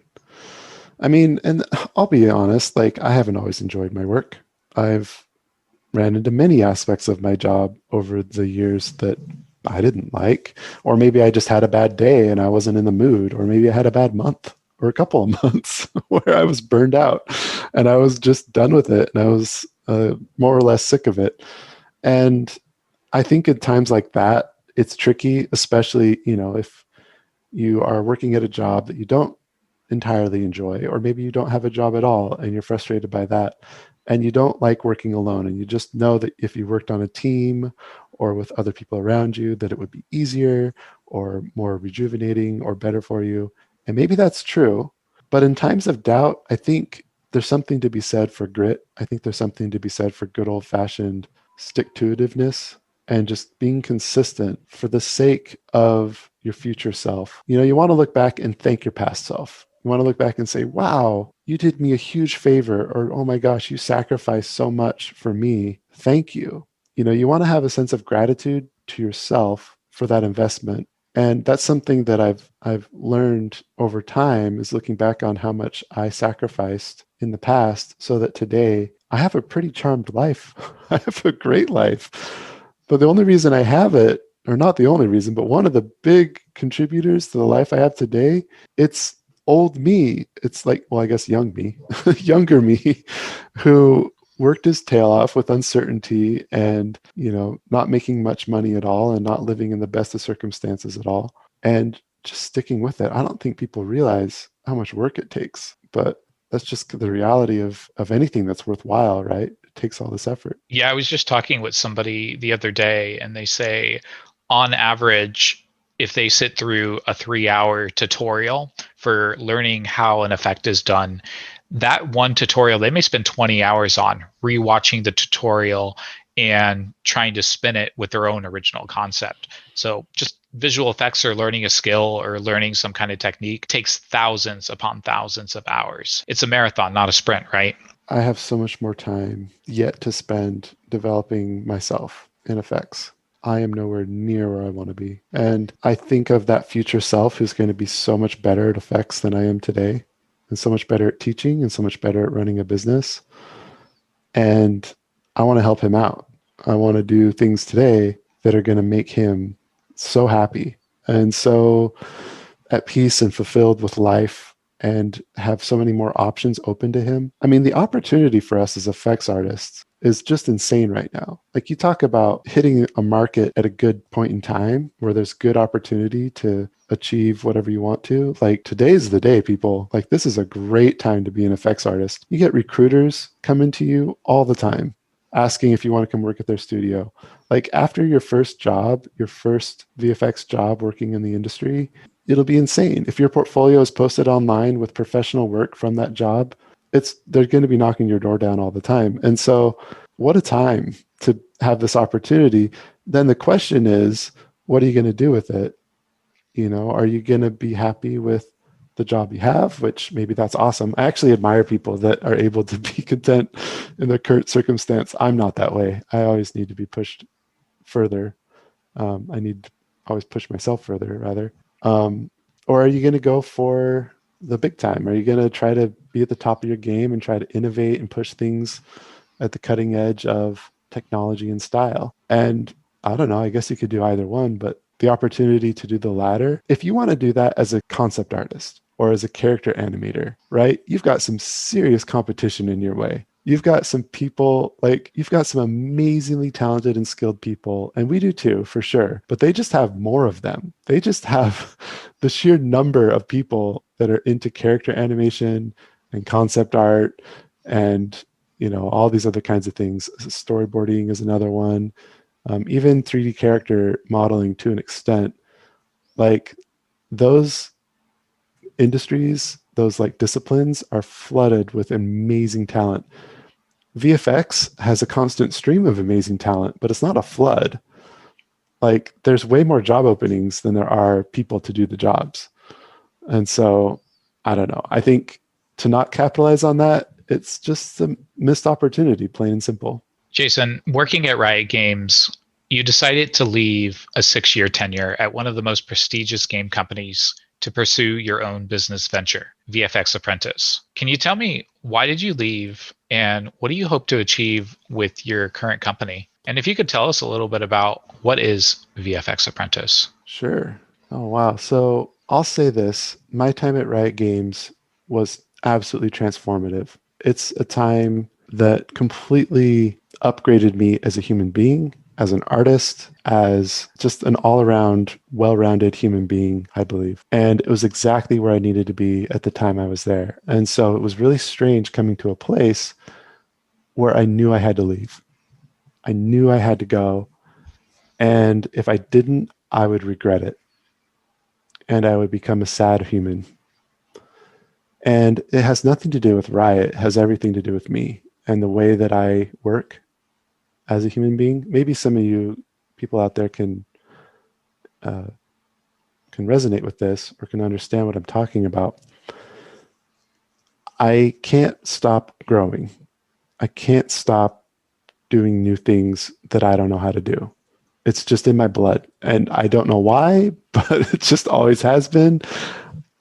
I mean, and I'll be honest, like I haven't always enjoyed my work. I've ran into many aspects of my job over the years that I didn't like, or maybe I just had a bad day and I wasn't in the mood, or maybe I had a bad month or a couple of months where I was burned out and I was just done with it and I was more or less sick of it. And I think at times like that, it's tricky, especially, if you are working at a job that you don't entirely enjoy, or maybe you don't have a job at all and you're frustrated by that. and you don't like working alone, and you just know that if you worked on a team or with other people around you, that it would be easier or more rejuvenating or better for you. And maybe that's true. But in times of doubt, I think there's something to be said for grit. I think there's something to be said for good old fashioned stick-to-itiveness and just being consistent for the sake of your future self. You want to look back and thank your past self. You want to look back and say, wow, you did me a huge favor, or oh my gosh, you sacrificed so much for me. Thank you. You want to have a sense of gratitude to yourself for that investment. And that's something that I've learned over time, is looking back on how much I sacrificed in the past so that today I have a pretty charmed life. I have a great life. But the only reason I have it, or not the only reason, but one of the big contributors to the life I have today, it's old me. It's like, well, I guess young me, younger me, who worked his tail off with uncertainty and, not making much money at all and not living in the best of circumstances at all, and just sticking with it. I don't think people realize how much work it takes, but that's just the reality of anything that's worthwhile, right? It takes all this effort. Yeah, I was just talking with somebody the other day, and they say on average, if they sit through a 3-hour tutorial for learning how an effect is done, that one tutorial they may spend 20 hours on rewatching the tutorial and trying to spin it with their own original concept. So just visual effects or learning a skill or learning some kind of technique takes thousands upon thousands of hours. It's a marathon, not a sprint, right? I have so much more time yet to spend developing myself in effects. I am nowhere near where I want to be. And I think of that future self who's going to be so much better at effects than I am today, and so much better at teaching, and so much better at running a business. And I want to help him out. I want to do things today that are going to make him so happy and so at peace and fulfilled with life, and have so many more options open to him. I mean, the opportunity for us as effects artists is just insane right now. Like, you talk about hitting a market at a good point in time where there's good opportunity to achieve whatever you want to. Like, today's the day, people. Like, this is a great time to be an effects artist. You get recruiters coming to you all the time asking if you want to come work at their studio. Like, after your first job, your first VFX job working in the industry, it'll be insane. If your portfolio is posted online with professional work from that job, they're going to be knocking your door down all the time. And so what a time to have this opportunity. Then the question is, what are you going to do with it? Are you going to be happy with the job you have, which maybe that's awesome. I actually admire people that are able to be content in their current circumstance. I'm not that way. I always need to be pushed further. I need to always push myself further, rather. Or are you going to go for the big time? Are you going to try to be at the top of your game and try to innovate and push things at the cutting edge of technology and style? And I don't know, I guess you could do either one, but the opportunity to do the latter, if you want to do that as a concept artist or as a character animator, right? You've got some serious competition in your way. You've got some people, you've got some amazingly talented and skilled people, and we do too, for sure, but they just have more of them. They just have the sheer number of people that are into character animation and concept art and, all these other kinds of things. Storyboarding is another one. Even 3D character modeling to an extent. Like, those industries, those disciplines are flooded with amazing talent. VFX has a constant stream of amazing talent, but it's not a flood. There's way more job openings than there are people to do the jobs. And so, I don't know. I think to not capitalize on that, it's just a missed opportunity, plain and simple. Jason, working at Riot Games, you decided to leave a 6-year tenure at one of the most prestigious game companies to pursue your own business venture, VFX Apprentice. Can you tell me, why did you leave, and what do you hope to achieve with your current company? And if you could tell us a little bit about what is VFX Apprentice. Sure. Oh, wow. So I'll say this. My time at Riot Games was absolutely transformative. It's a time that completely upgraded me as a human being, as an artist, as just an all-around, well-rounded human being, I believe. And it was exactly where I needed to be at the time I was there. And so it was really strange coming to a place where I knew I had to leave. I knew I had to go. And if I didn't, I would regret it. And I would become a sad human. And it has nothing to do with Riot. It has everything to do with me and the way that I work as a human being. Maybe some of you people out there can resonate with this or can understand what I'm talking about. I can't stop growing. I can't stop doing new things that I don't know how to do. It's just in my blood. And I don't know why, but it just always has been.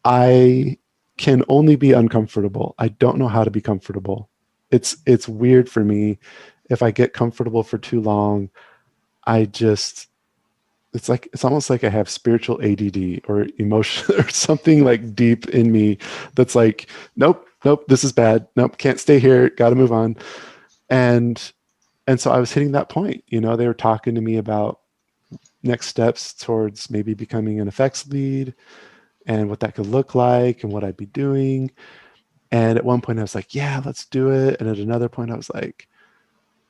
I can only be uncomfortable. I don't know how to be comfortable. It's weird for me. If I get comfortable for too long, it's almost like I have spiritual ADD or emotion or something like deep in me that's like, nope, this is bad. Nope, can't stay here. Got to move on. And so I was hitting that point. They were talking to me about next steps towards maybe becoming an effects lead and what that could look like and what I'd be doing. And at one point I was like, yeah, let's do it. And at another point I was like,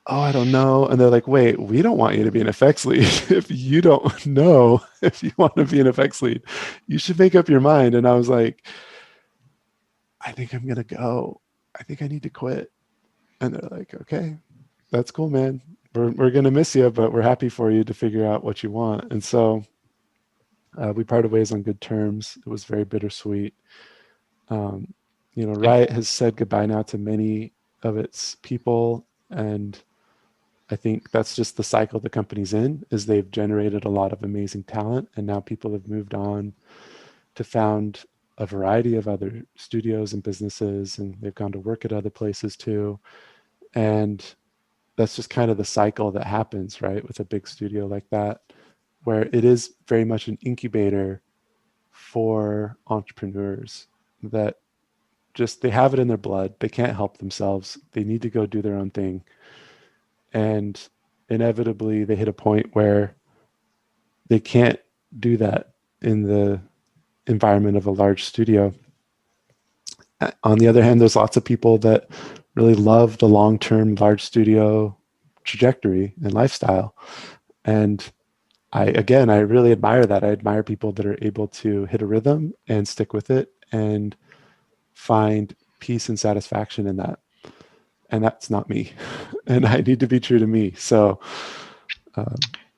oh, I don't know. And they're like, wait, we don't want you to be an effects lead. If you don't know if you want to be an effects lead, you should make up your mind. And I was like, I think I'm going to go. I think I need to quit. And they're like, okay, that's cool, man. We're going to miss you, but we're happy for you to figure out what you want. And so we parted ways on good terms. It was very bittersweet. Riot has said goodbye now to many of its people. And I think that's just the cycle the company's in, is they've generated a lot of amazing talent. And now people have moved on to found a variety of other studios and businesses, and they've gone to work at other places too. And that's just kind of the cycle that happens, right, with a big studio like that, where it is very much an incubator for entrepreneurs that just, they have it in their blood. They can't help themselves. They need to go do their own thing. And inevitably they hit a point where they can't do that in the environment of a large studio. On the other hand, there's lots of people that really love the long-term large studio trajectory and lifestyle. And I really admire that. I admire people that are able to hit a rhythm and stick with it and find peace and satisfaction in that. And that's not me. And I need to be true to me. So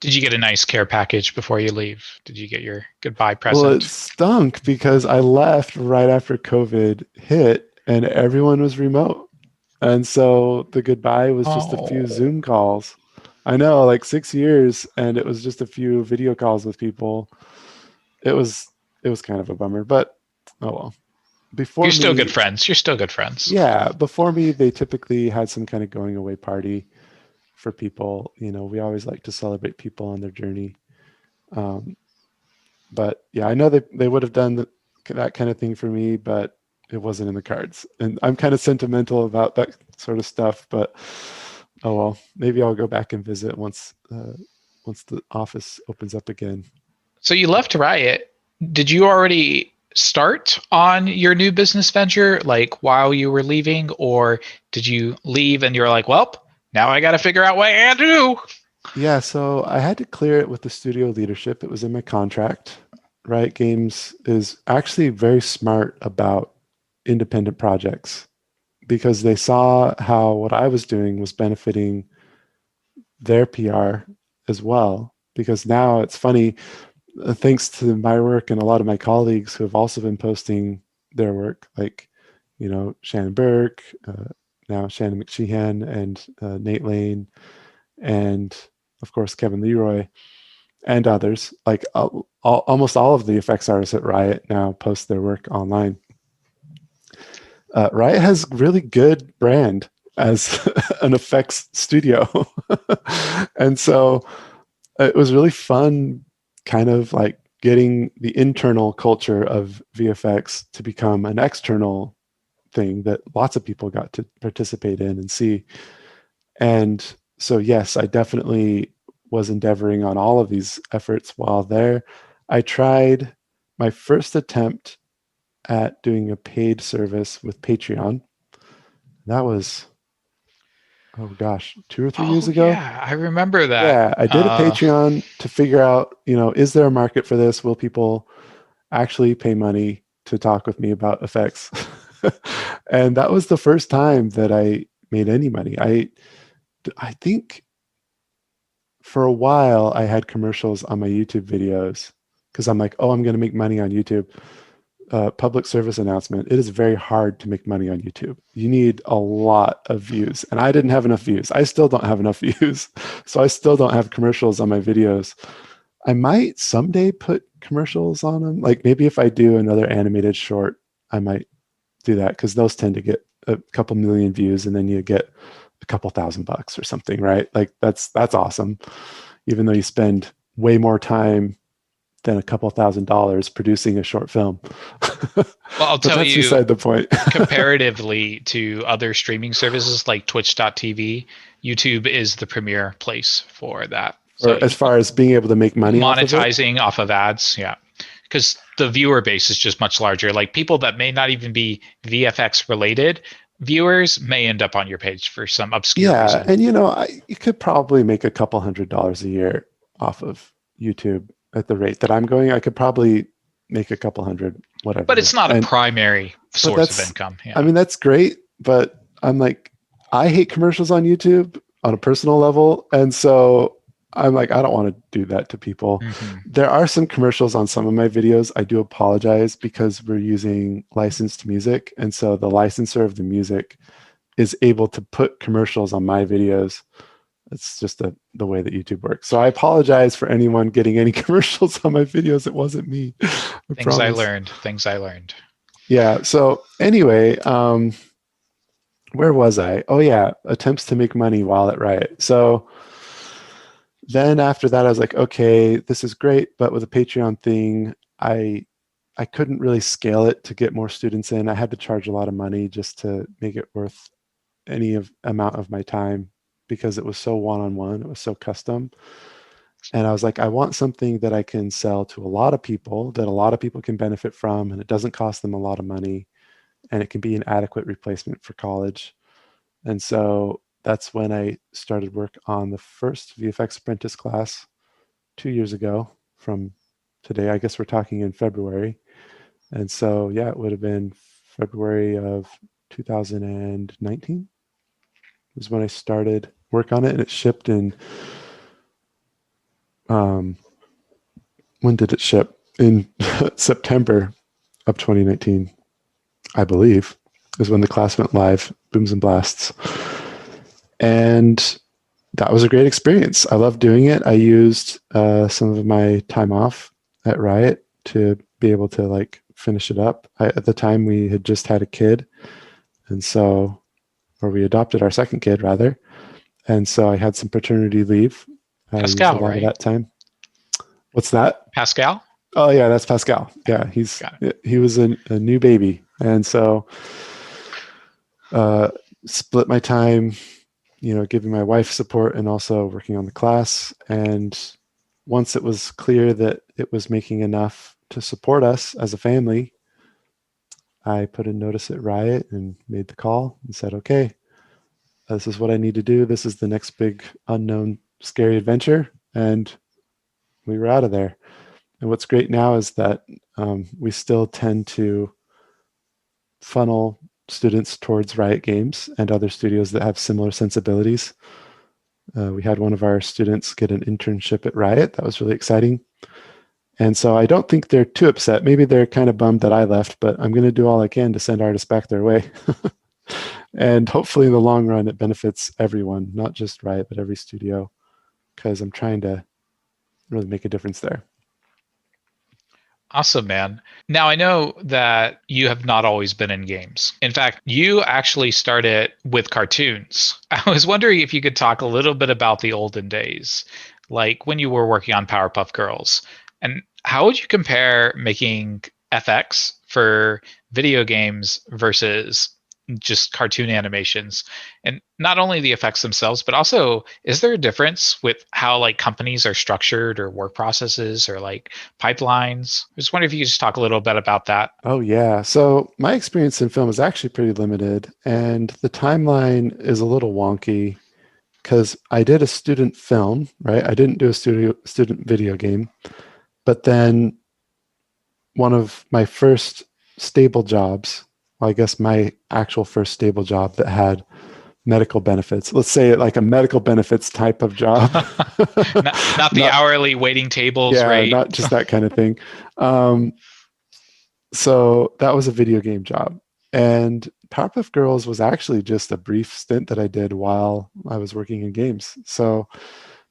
did you get a nice care package before you leave? Did you get your goodbye present? Well, it stunk because I left right after COVID hit and everyone was remote. And so the goodbye was just a few Zoom calls. I know, like 6 years, and it was just a few video calls with people. It was kind of a bummer, but oh well. You're still good friends. You're still good friends. Yeah. Before me, they typically had some kind of going away party for people. We always like to celebrate people on their journey. But yeah, I know they would have done that kind of thing for me, but it wasn't in the cards. And I'm kind of sentimental about that sort of stuff, but oh well, maybe I'll go back and visit once the office opens up again. So you left Riot. Did you already start on your new business venture, like while you were leaving, or did you leave and you're like, well, now I got to figure out what I got to do? Yeah, so I had to clear it with the studio leadership. It was in my contract. Riot Games is actually very smart about independent projects because they saw how what I was doing was benefiting their PR as well. Because now it's funny, thanks to my work and a lot of my colleagues who have also been posting their work, like, Shannon Burke, now Shannon McSheehan, and Nate Lane, and of course Kevin Leroy, and others. Like almost all of the effects artists at Riot now post their work online. Riot has really good brand as an effects studio. And so it was really fun kind of like getting the internal culture of VFX to become an external thing that lots of people got to participate in and see. And so, yes, I definitely was endeavoring on all of these efforts while there. I tried my first attempt at doing a paid service with Patreon. That was oh gosh, 2 or 3 years Oh ago. yeah, I remember that. Yeah, I did a Patreon to figure out, is there a market for this? Will people actually pay money to talk with me about effects? And that was the first time that I made any money. I think for a while I had commercials on my YouTube videos because I'm like, oh, I'm going to make money on YouTube. Public service announcement. It is very hard to make money on YouTube. You need a lot of views, and I didn't have enough views. I still don't have enough views, so I still don't have commercials on my videos. I might someday put commercials on them. Like maybe if I do another animated short, I might do that because those tend to get a couple million views, and then you get a couple $1,000 or something, right? Like that's awesome. Even though you spend way more time than a couple $1,000 producing a short film. Well, I'll But tell that's you, beside the point. comparatively to other streaming services like Twitch.tv, YouTube is the premier place for that. So Or as far as being able to make money off of it. monetizing off of ads, yeah. Because the viewer base is just much larger. Like people that may not even be VFX related viewers may end up on your page for some obscure reason. And you could probably make a couple $100 a year off of YouTube at the rate that I'm going. I could probably make a couple hundred, whatever. But it's not a primary source of income. Yeah. I mean, that's great, but I'm like, I hate commercials on YouTube on a personal level. And so I'm like, I don't want to do that to people. Mm-hmm. There are some commercials on some of my videos. I do apologize because we're using licensed music. And so the licensor of the music is able to put commercials on my videos. It's just the way that YouTube works. So I apologize for anyone getting any commercials on my videos. It wasn't me. Things I learned. Yeah. So anyway, where was I? Oh yeah, attempts to make money while at Riot. So then after that, I was like, okay, this is great, but with a Patreon thing, I couldn't really scale it to get more students in. I had to charge a lot of money just to make it worth any amount of my time because it was so one-on-one, it was so custom. And I was like, I want something that I can sell to a lot of people, that a lot of people can benefit from, and it doesn't cost them a lot of money, and it can be an adequate replacement for college. And so that's when I started work on the first VFX Apprentice class 2 years ago from today. I guess we're talking in February. And so, yeah, it would have been February of 2019 is when I started work on it, and it shipped in, when did it ship? In September of 2019, I believe, is when the class went live, Booms and Blasts. And that was a great experience. I loved doing it. I used some of my time off at Riot to be able to finish it up. At the time, we had just had a kid, and so, or we adopted our second kid rather, and so I had some paternity leave. Pascal, a lot right? of that time. What's that? Pascal? Oh yeah, that's Pascal. Yeah, he was a new baby, and so split my time, giving my wife support and also working on the class. And once it was clear that it was making enough to support us as a family, I put a notice at Riot and made the call and said, okay, this is what I need to do. This is the next big unknown scary adventure. And we were out of there. And what's great now is that we still tend to funnel students towards Riot Games and other studios that have similar sensibilities. We had one of our students get an internship at Riot. That was really exciting. And so I don't think they're too upset. Maybe they're kind of bummed that I left, but I'm going to do all I can to send artists back their way. And hopefully in the long run, it benefits everyone, not just Riot, but every studio, because I'm trying to really make a difference there. Awesome, man. Now, I know that you have not always been in games. In fact, you actually started with cartoons. I was wondering if you could talk a little bit about the olden days, like when you were working on Powerpuff Girls. And how would you compare making FX for video games versus just cartoon animations? And not only the effects themselves, but also, is there a difference with how companies are structured or work processes or pipelines? I just wonder if you could just talk a little bit about that. Oh yeah. So my experience in film is actually pretty limited, and the timeline is a little wonky. because I did a student film, right? I didn't do a student video game, but then one of my first stable jobs, well, I guess my actual first stable job that had medical benefits. Let's say like a medical benefits type of job. Not the Not, hourly waiting tables yeah, rate. not just that kind of thing. Um, so that was a video game job. And Powerpuff Girls was actually just a brief stint that I did while I was working in games. So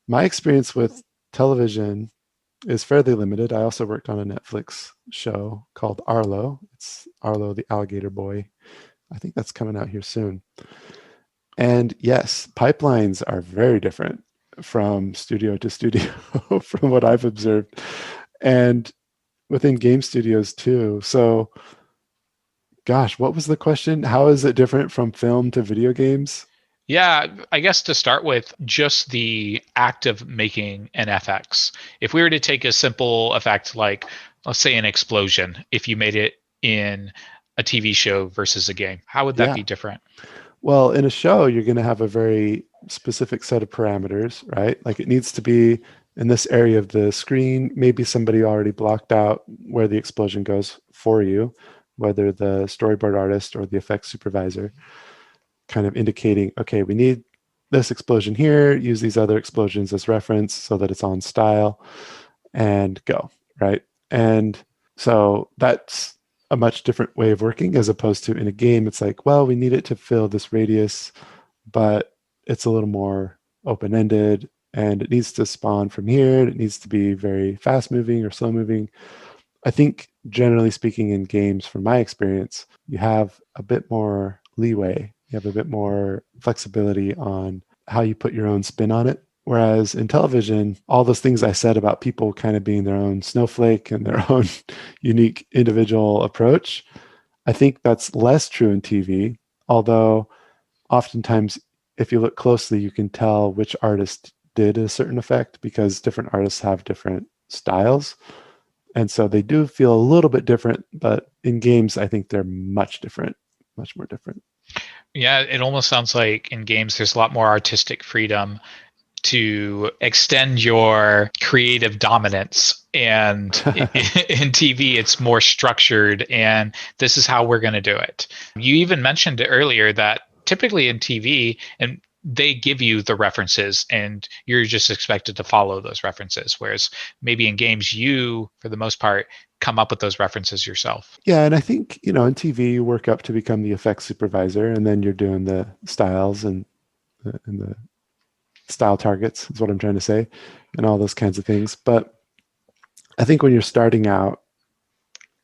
my experience with television is fairly limited. I also worked on a Netflix show called Arlo. It's Arlo the Alligator Boy. I think that's coming out here soon. And yes, pipelines are very different from studio to studio from what I've observed. And within game studios too. So, gosh, what was the question? How is it different from film to video games? Yeah, I guess to start with, just the act of making an FX. If we were to take a simple effect like, let's say, an explosion, if you made it in a TV show versus a game, how would that Yeah. be different? Well, in a show, you're going to have a very specific set of parameters, right? Like it needs to be in this area of the screen. Maybe somebody already blocked out where the explosion goes for you, whether the storyboard artist or the effects supervisor, kind of indicating, okay, we need this explosion here, use these other explosions as reference so that it's on style and go, right? And so that's a much different way of working as opposed to in a game, it's like, well, we need it to fill this radius, but it's a little more open-ended and it needs to spawn from here. It needs to be very fast moving or slow moving. I think generally speaking in games, from my experience, you have a bit more leeway. You have a bit more flexibility on how you put your own spin on it. Whereas in television, all those things I said about people kind of being their own snowflake and their own unique individual approach, I think that's less true in TV. Although oftentimes, if you look closely, you can tell which artist did a certain effect because different artists have different styles. And so they do feel a little bit different, but in games, I think they're much different, much more different. Yeah, it almost sounds like in games there's a lot more artistic freedom to extend your creative dominance. And in TV, it's more structured, and this is how we're going to do it. You even mentioned earlier that typically in TV, and they give you the references and you're just expected to follow those references. Whereas maybe in games, you, for the most part, come up with those references yourself. Yeah, and I think, in TV, you work up to become the effects supervisor, and then you're doing the styles and the style targets, is what I'm trying to say, and all those kinds of things. But I think when you're starting out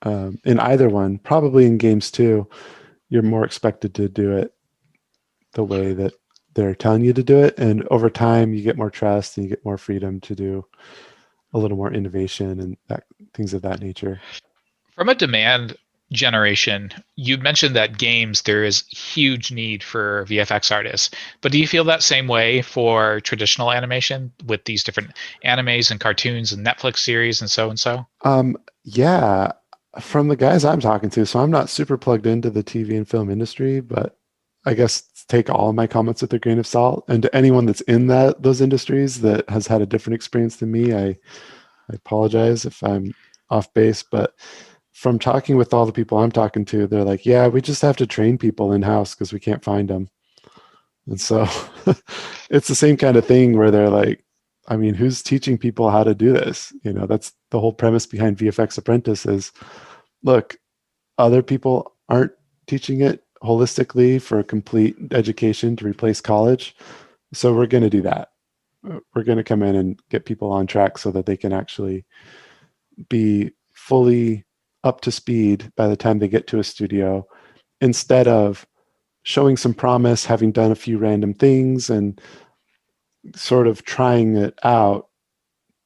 in either one, probably in games too, you're more expected to do it the way that they're telling you to do it. And over time, you get more trust and you get more freedom to do a little more innovation and things of that nature. From a demand generation, you mentioned that games, there is huge need for VFX artists. But do you feel that same way for traditional animation with these different animes and cartoons and Netflix series and so and so? Yeah, from the guys I'm talking to, so I'm not super plugged into the TV and film industry, but I guess take all of my comments with a grain of salt. And to anyone that's in those industries that has had a different experience than me, I apologize if I'm off base. But from talking with all the people I'm talking to, they're like, yeah, we just have to train people in-house because we can't find them. And so it's the same kind of thing where they're like, I mean, who's teaching people how to do this? That's the whole premise behind VFX Apprentice is, look, other people aren't teaching it holistically for a complete education to replace college. So we're going to do that. We're going to come in and get people on track so that they can actually be fully up to speed by the time they get to a studio, instead of showing some promise, having done a few random things and sort of trying it out.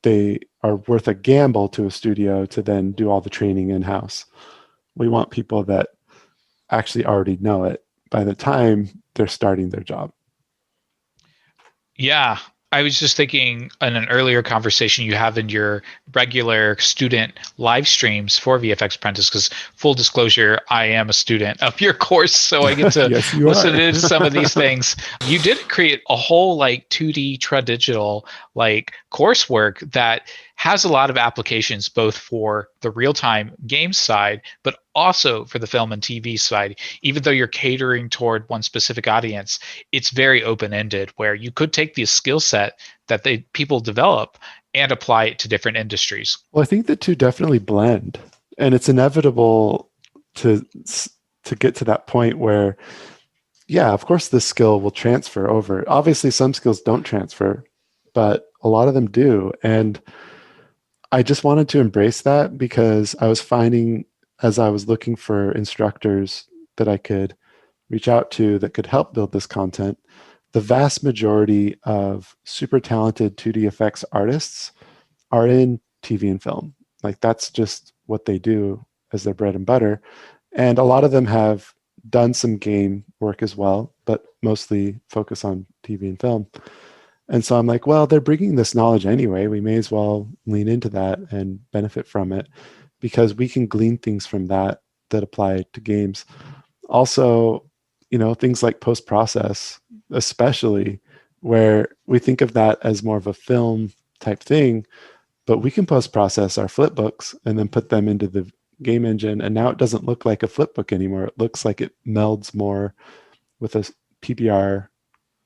They are worth a gamble to a studio to then do all the training in-house. We want people that actually already know it by the time they're starting their job. Yeah, I was just thinking in an earlier conversation you have in your regular student live streams for VFX Apprentice, because full disclosure, I am a student of your course, so I get to Yes, you listen are. to some of these things. You did create a whole like 2D tradigital like coursework that has a lot of applications both for the real-time game side, but also for the film and TV side. Even though you're catering toward one specific audience, it's very open-ended where you could take the skill set that people develop and apply it to different industries. Well, I think the two definitely blend, and it's inevitable to to get to that point where, yeah, of course, this skill will transfer over. Obviously, some skills don't transfer, but a lot of them do. And I just wanted to embrace that because I was finding as I was looking for instructors that I could reach out to that could help build this content, the vast majority of super talented 2D effects artists are in TV and film. Like that's just what they do as their bread and butter. And a lot of them have done some game work as well, but mostly focus on TV and film. And so I'm like, well, they're bringing this knowledge anyway. We may as well lean into that and benefit from it because we can glean things from that that apply to games. Also, things like post process, especially where we think of that as more of a film type thing, but we can post process our flip books and then put them into the game engine. And now it doesn't look like a flip book anymore. It looks like it melds more with a PBR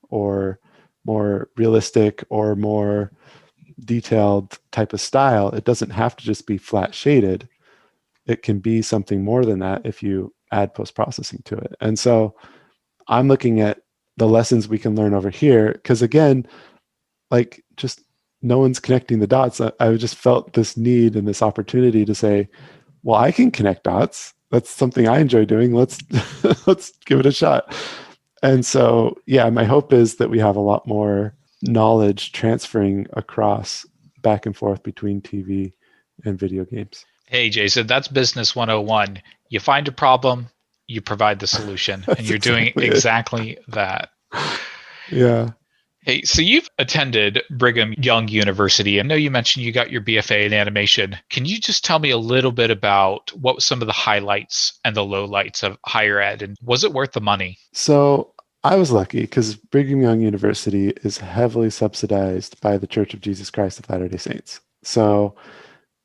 or more realistic or more detailed type of style. It doesn't have to just be flat shaded. It can be something more than that if you add post-processing to it. And so I'm looking at the lessons we can learn over here because again, like just no one's connecting the dots. I just felt this need and this opportunity to say, well, I can connect dots. That's something I enjoy doing. Let's let's give it a shot. And so, yeah, my hope is that we have a lot more knowledge transferring across back and forth between TV and video games. Hey, Jason, that's business 101. You find a problem, you provide the solution, and you're doing exactly that. Yeah. Hey, so you've attended Brigham Young University. I know you mentioned you got your BFA in animation. Can you just tell me a little bit about what was some of the highlights and the lowlights of higher ed, and was it worth the money? So I was lucky because Brigham Young University is heavily subsidized by the Church of Jesus Christ of Latter-day Saints. So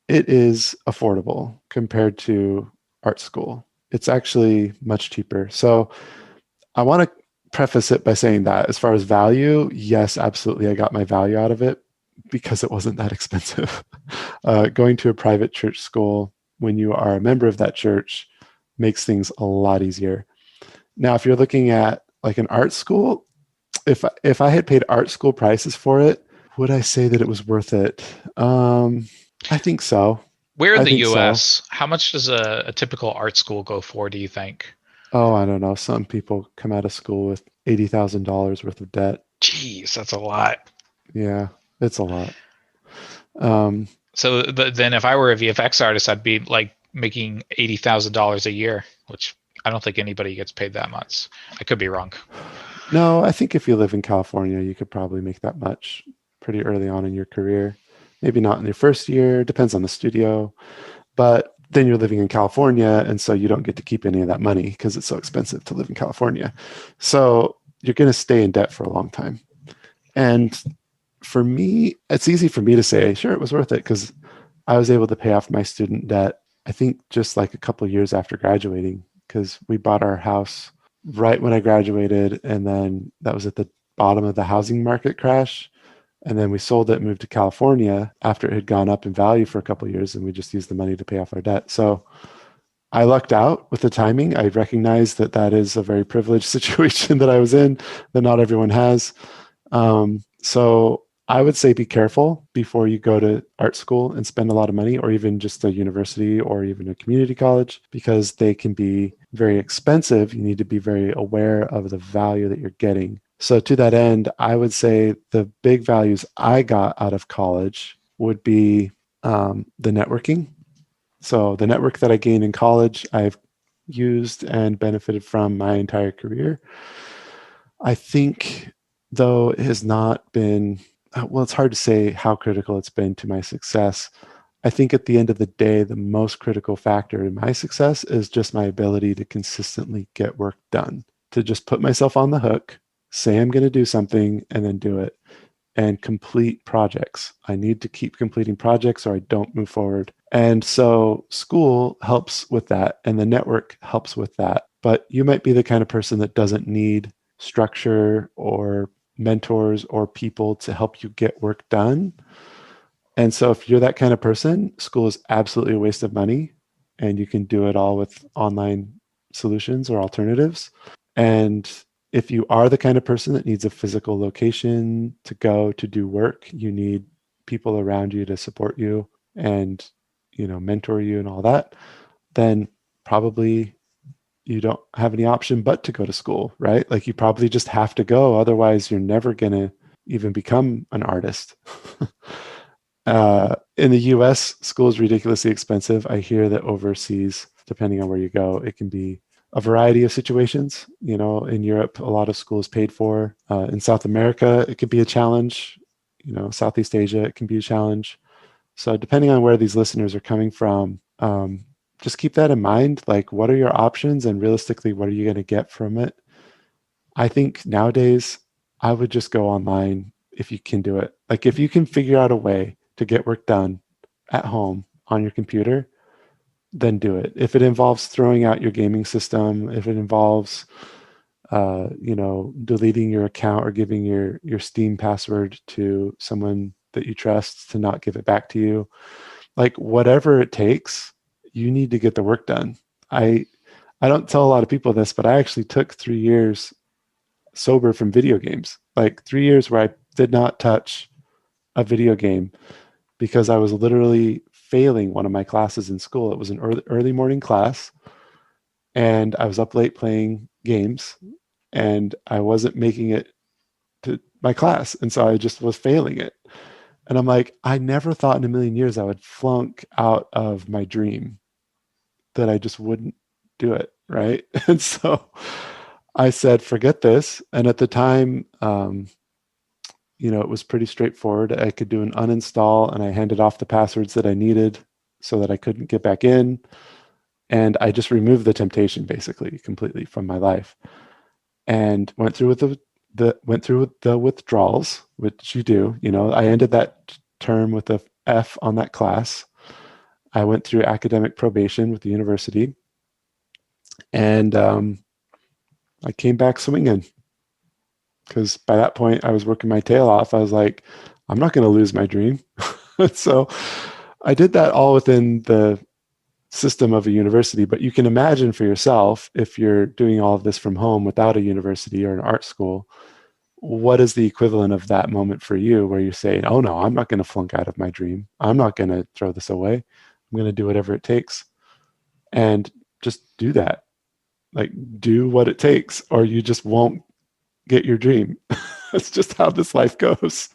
it is affordable compared to art school. It's actually much cheaper. So I want to preface it by saying that as far as value, yes, absolutely, I got my value out of it because it wasn't that expensive. Going to a private church school when you are a member of that church makes things a lot easier. Now, if you're looking at like an art school, if I had paid art school prices for it, would I say that it was worth it? I think so. Where in I the think US, so. how much does a typical art school go for, do you think? Oh, I don't know. Some people come out of school with $80,000 worth of debt. Jeez, that's a lot. Yeah, it's a lot. Um, So then if I were a VFX artist, I'd be like making $80,000 a year, which I don't think anybody gets paid that much. I could be wrong. no, I think if you live in California, you could probably make that much pretty early on in your career. Maybe not in your first year, depends on the studio. But then you're living in California, and so you don't get to keep any of that money because it's so expensive to live in California. So you're going to stay in debt for a long time. And for me, it's easy for me to say, sure, it was worth it because I was able to pay off my student debt, I think just like a couple of years after graduating, because we bought our house right when I graduated. And then that was at the bottom of the housing market crash. And then we sold it and moved to California after it had gone up in value for a couple of years, and we just used the money to pay off our debt. So I lucked out with the timing. I recognize that that is a very privileged situation that I was in that not everyone has. So I would say be careful before you go to art school and spend a lot of money, or even just a university or even a community college, because they can be very expensive. You need to be very aware of the value that you're getting. So to that end, I would say the big values I got out of college would be the networking. So the network that I gained in college, I've used and benefited from my entire career. I think, though, it has not been well, it's hard to say how critical it's been to my success. I think at the end of the day, the most critical factor in my success is just my ability to consistently get work done, to just put myself on the hook, say I'm going to do something, and then do it, and complete projects. I need to keep completing projects or I don't move forward. And so school helps with that, and the network helps with that. But you might be the kind of person that doesn't need structure or mentors or people to help you get work done. And so if you're that kind of person, school is absolutely a waste of money, and you can do it all with online solutions or alternatives. And if you are the kind of person that needs a physical location to go to do work, you need people around you to support you and, mentor you and all that, then probably you don't have any option but to go to school, right? Like you probably just have to go. Otherwise, you're never going to even become an artist. In the US, school is ridiculously expensive. I hear that overseas, depending on where you go, it can be a variety of situations. In Europe, a lot of school is paid for. In South America, it could be a challenge. Southeast Asia, it can be a challenge. So depending on where these listeners are coming from, just keep that in mind. Like, what are your options, and realistically, what are you going to get from it? I think nowadays, I would just go online if you can do it. Like, if you can figure out a way to get work done at home on your computer, then do it. If it involves throwing out your gaming system, if it involves, deleting your account or giving your Steam password to someone that you trust to not give it back to you, like whatever it takes, you need to get the work done. I don't tell a lot of people this, but I actually took 3 years sober from video games, like 3 years where I did not touch a video game because I was literally failing one of my classes in school. It was an early morning class, and I was up late playing games, and I wasn't making it to my class. And so I just was failing it. And I'm like, I never thought in a million years I would flunk out of my dream, that I just wouldn't do it. Right. And so I said, forget this. And at the time, it was pretty straightforward. I could do an uninstall, and I handed off the passwords that I needed so that I couldn't get back in. And I just removed the temptation basically completely from my life, and went through with the withdrawals, which you do. I ended that term with a F on that class. I went through academic probation with the university, and I came back swinging. Because by that point, I was working my tail off. I was like, I'm not going to lose my dream. So I did that all within the system of a university. But you can imagine for yourself, if you're doing all of this from home without a university or an art school, what is the equivalent of that moment for you where you're saying, oh no, I'm not going to flunk out of my dream. I'm not going to throw this away. I'm going to do whatever it takes. And just do that. Like, do what it takes, or you just won't get your dream. That's just how this life goes.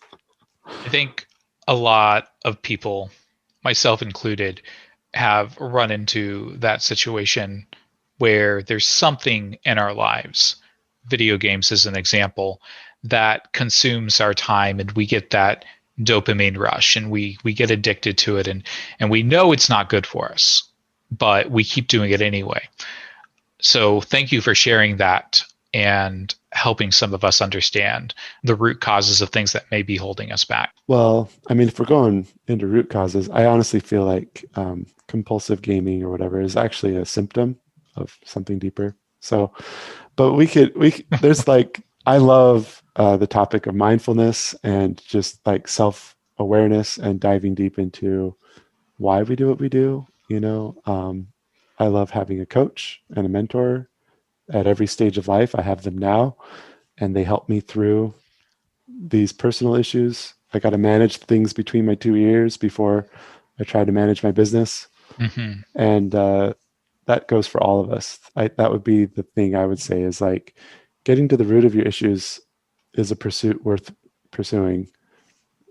I think a lot of people, myself included, have run into that situation where there's something in our lives, video games as an example, that consumes our time, and we get that dopamine rush, and we get addicted to it, and we know it's not good for us, but we keep doing it anyway. So thank you for sharing that and helping some of us understand the root causes of things that may be holding us back. Well, I mean, if we're going into root causes, I honestly feel like compulsive gaming or whatever is actually a symptom of something deeper. So, but there's like, I love the topic of mindfulness and just like self-awareness and diving deep into why we do what we do. I love having a coach and a mentor at every stage of life. I have them now, and they help me through these personal issues. I got to manage things between my 2 ears before I try to manage my business. Mm-hmm. And that goes for all of us. That would be the thing I would say is like getting to the root of your issues is a pursuit worth pursuing,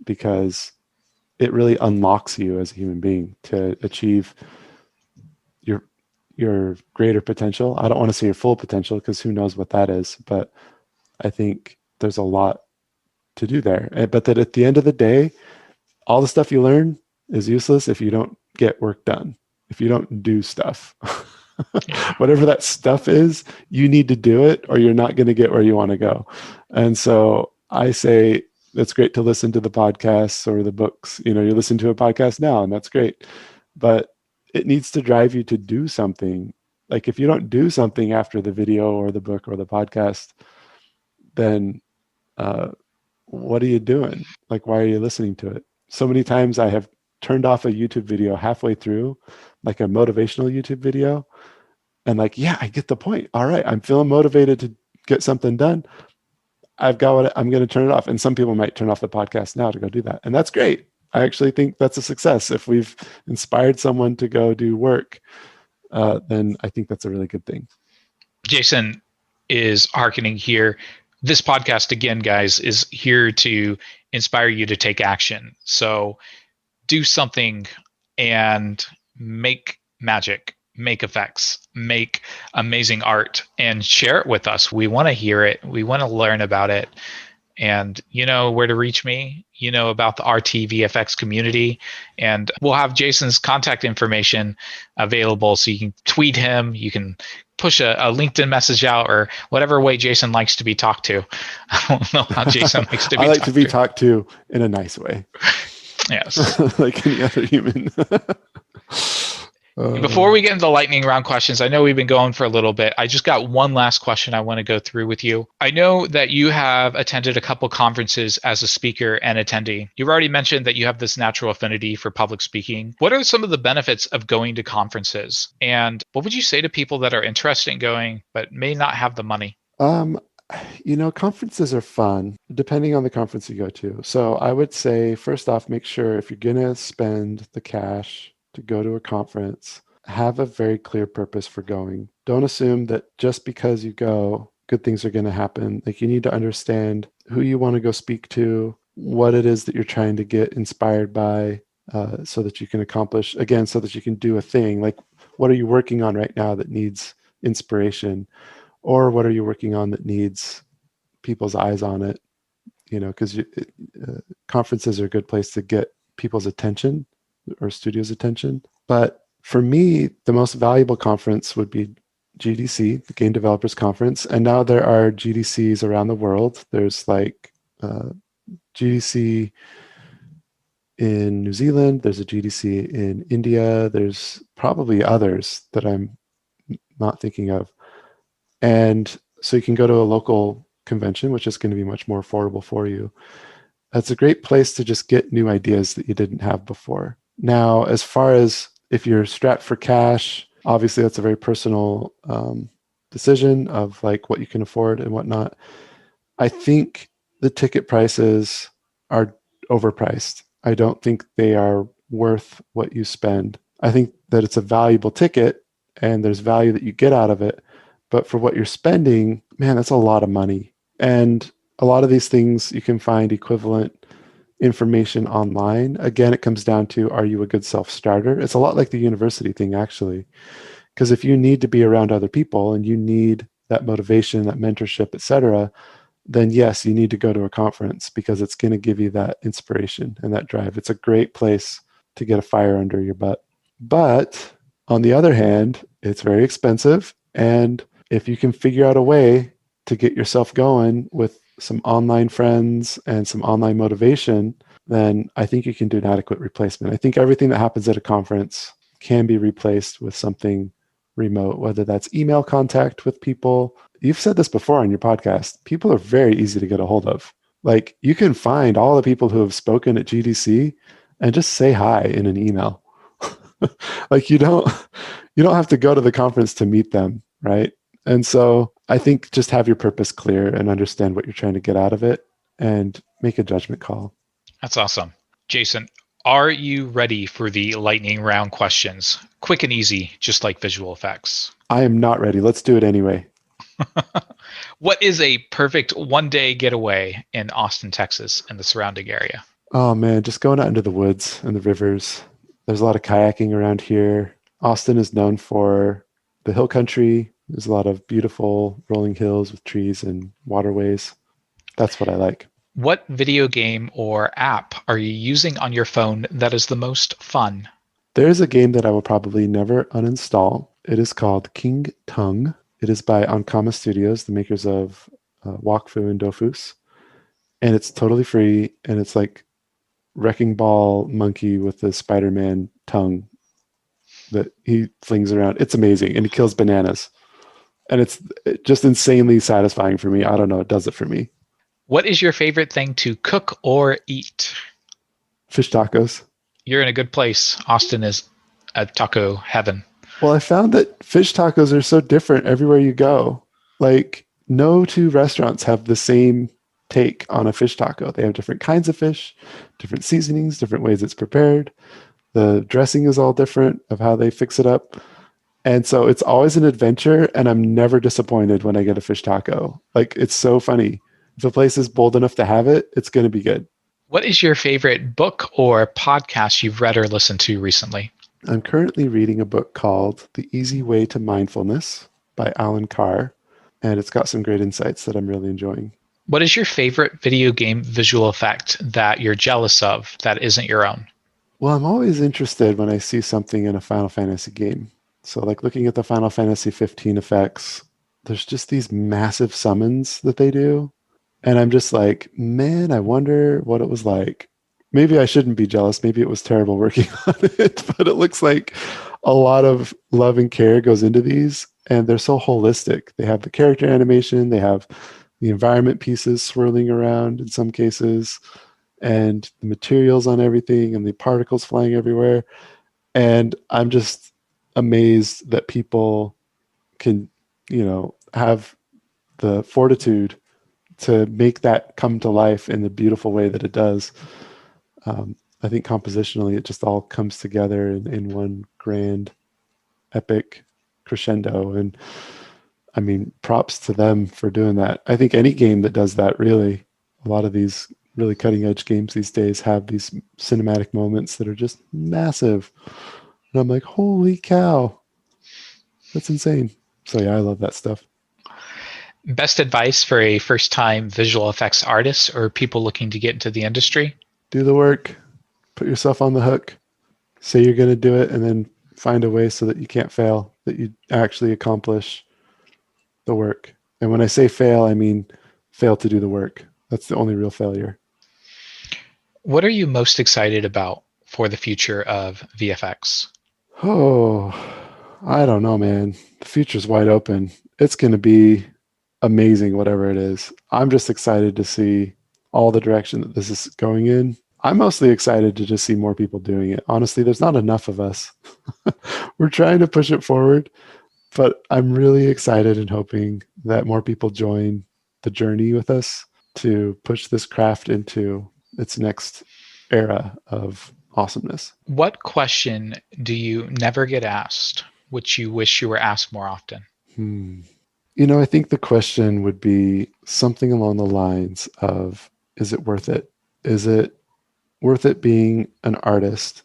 because it really unlocks you as a human being to achieve your greater potential. I don't want to say your full potential, because who knows what that is, but I think there's a lot to do there. But that at the end of the day, all the stuff you learn is useless if you don't get work done, if you don't do stuff. Yeah. Whatever that stuff is, you need to do it or you're not going to get where you want to go. And so I say it's great to listen to the podcasts or the books. You listen to a podcast now and that's great, but it needs to drive you to do something. Like if you don't do something after the video or the book or the podcast, then what are you doing? Like, why are you listening to it? So many times I have turned off a YouTube video halfway through, like a motivational YouTube video, and like, yeah, I get the point. All right, I'm feeling motivated to get something done. I've got what I'm going to turn it off. And some people might turn off the podcast now to go do that. And that's great. I actually think that's a success. If we've inspired someone to go do work, then I think that's a really good thing. Jason is hearkening here. This podcast, again, guys, is here to inspire you to take action. So do something and make magic, make effects, make amazing art, and share it with us. We want to hear it. We want to learn about it. And you know where to reach me. You know about the RT VFX community. And we'll have Jason's contact information available so you can tweet him. You can push a LinkedIn message out or whatever way Jason likes to be talked to. I don't know how Jason likes to be I like to be talked to in a nice way. Yes. Like any other human. Before we get into the lightning round questions, I know we've been going for a little bit. I just got one last question I want to go through with you. I know that you have attended a couple conferences as a speaker and attendee. You've already mentioned that you have this natural affinity for public speaking. What are some of the benefits of going to conferences? And what would you say to people that are interested in going but may not have the money? Conferences are fun, depending on the conference you go to. So I would say, first off, make sure if you're going to spend the cash to go to a conference, have a very clear purpose for going. Don't assume that just because you go, good things are going to happen. Like you need to understand who you want to go speak to, what it is that you're trying to get inspired by, so that you can accomplish, again, so that you can do a thing. Like what are you working on right now that needs inspiration? Or what are you working on that needs people's eyes on it? Because conferences are a good place to get people's attention or studio's attention. But for me, the most valuable conference would be GDC, the Game Developers Conference. And now there are GDCs around the world. There's like GDC in New Zealand. There's a GDC in India. There's probably others that I'm not thinking of. And so you can go to a local convention, which is going to be much more affordable for you. That's a great place to just get new ideas that you didn't have before. Now, as far as if you're strapped for cash, obviously that's a very personal decision of like what you can afford and whatnot. I think the ticket prices are overpriced. I don't think they are worth what you spend. I think that it's a valuable ticket and there's value that you get out of it. But for what you're spending, man, that's a lot of money. And a lot of these things you can find equivalent information online. Again, it comes down to, are you a good self-starter? It's a lot like the university thing, actually. Because if you need to be around other people and you need that motivation, that mentorship, etc., then yes, you need to go to a conference because it's going to give you that inspiration and that drive. It's a great place to get a fire under your butt. But on the other hand, it's very expensive. And if you can figure out a way to get yourself going with some online friends and some online motivation, then I think you can do an adequate replacement. I think everything that happens at a conference can be replaced with something remote, whether that's email contact with people. You've said this before on your podcast. People are very easy to get a hold of. Like you can find all the people who have spoken at GDC and just say hi in an email. Like you don't have to go to the conference to meet them, right? And so I think just have your purpose clear and understand what you're trying to get out of it and make a judgment call. That's awesome. Jason, are you ready for the lightning round questions? Quick and easy, just like visual effects. I am not ready. Let's do it anyway. What is a perfect one-day getaway in Austin, Texas and the surrounding area? Oh man, just going out into the woods and the rivers. There's a lot of kayaking around here. Austin is known for the hill country. There's a lot of beautiful rolling hills with trees and waterways. That's what I like. What video game or app are you using on your phone that is the most fun? There's a game that I will probably never uninstall. It is called King Tongue. It is by Ankama Studios, the makers of Wakfu and Dofus. And it's totally free, and it's like Wrecking Ball monkey with the Spider-Man tongue that he flings around. It's amazing, and he kills bananas. And it's just insanely satisfying for me. I don't know, it does it for me. What is your favorite thing to cook or eat? Fish tacos. You're in a good place. Austin is a taco heaven. Well, I found that fish tacos are so different everywhere you go. Like, no two restaurants have the same take on a fish taco. They have different kinds of fish, different seasonings, different ways it's prepared. The dressing is all different of how they fix it up. And so it's always an adventure, and I'm never disappointed when I get a fish taco. Like, it's so funny. If a place is bold enough to have it, it's going to be good. What is your favorite book or podcast you've read or listened to recently? I'm currently reading a book called The Easy Way to Mindfulness by Alan Carr, and it's got some great insights that I'm really enjoying. What is your favorite video game visual effect that you're jealous of that isn't your own? Well, I'm always interested when I see something in a Final Fantasy game. So like looking at the Final Fantasy 15 effects, there's just these massive summons that they do. And I'm just like, man, I wonder what it was like. Maybe I shouldn't be jealous. Maybe it was terrible working on it, but it looks like a lot of love and care goes into these, and they're so holistic. They have the character animation, they have the environment pieces swirling around in some cases, and the materials on everything, and the particles flying everywhere. And I'm just amazed that people can, have the fortitude to make that come to life in the beautiful way that it does. I think compositionally, it just all comes together in one grand, epic crescendo. And I mean, props to them for doing that. I think any game that does that, really, a lot of these really cutting edge games these days have these cinematic moments that are just massive. And I'm like, holy cow, that's insane. So yeah, I love that stuff. Best advice for a first-time visual effects artist or people looking to get into the industry? Do the work, put yourself on the hook, say you're going to do it, and then find a way so that you can't fail, that you actually accomplish the work. And when I say fail, I mean fail to do the work. That's the only real failure. What are you most excited about for the future of VFX? Oh, I don't know, man. The future's wide open. It's going to be amazing, whatever it is. I'm just excited to see all the direction that this is going in. I'm mostly excited to just see more people doing it. Honestly, there's not enough of us. We're trying to push it forward, but I'm really excited and hoping that more people join the journey with us to push this craft into its next era of awesomeness. What question do you never get asked, which you wish you were asked more often? I think the question would be something along the lines of, is it worth it? Is it worth it being an artist,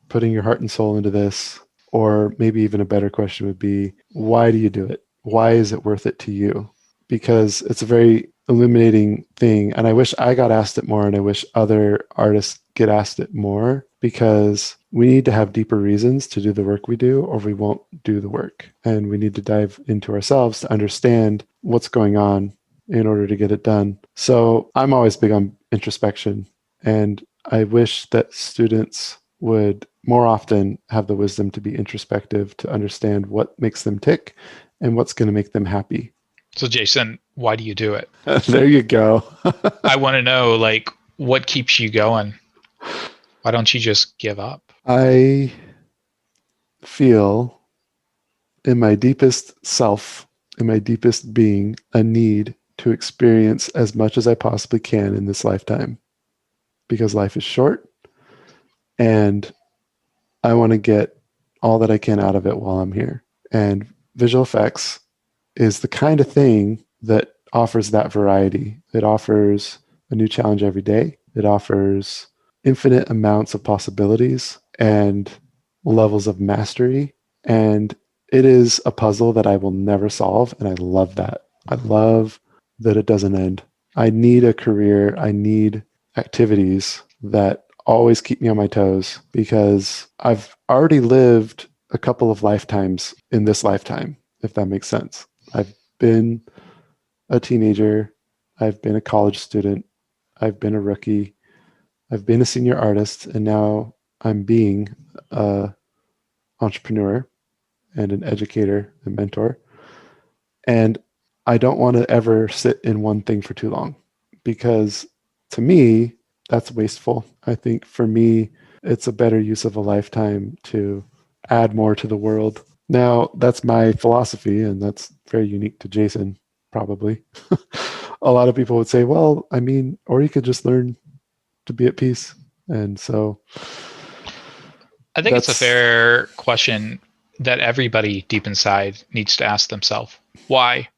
putting your heart and soul into this? Or maybe even a better question would be, why do you do it? Why is it worth it to you? Because it's a very illuminating thing. And I wish I got asked it more, and I wish other artists get asked it more, because we need to have deeper reasons to do the work we do, or we won't do the work. And we need to dive into ourselves to understand what's going on in order to get it done. So I'm always big on introspection, and I wish that students would more often have the wisdom to be introspective, to understand what makes them tick and what's going to make them happy. So Jason, why do you do it? There you go. I want to know, what keeps you going? Why don't you just give up? I feel in my deepest self, in my deepest being, a need to experience as much as I possibly can in this lifetime, because life is short, and I want to get all that I can out of it while I'm here. And visual effects is the kind of thing that offers that variety. It offers a new challenge every day. It offers infinite amounts of possibilities and levels of mastery. And it is a puzzle that I will never solve. And I love that. I love that it doesn't end. I need a career. I need activities that always keep me on my toes because I've already lived a couple of lifetimes in this lifetime, if that makes sense. I've been a teenager. I've been a college student. I've been a rookie. I've been a senior artist. And now I'm being an entrepreneur and an educator and mentor. And I don't want to ever sit in one thing for too long because to me, that's wasteful. I think for me, it's a better use of a lifetime to add more to the world. Now, that's my philosophy, and that's very unique to Jason, probably. A lot of people would say, well, I mean, or you could just learn to be at peace. And so I think it's a fair question that everybody deep inside needs to ask themselves. Why?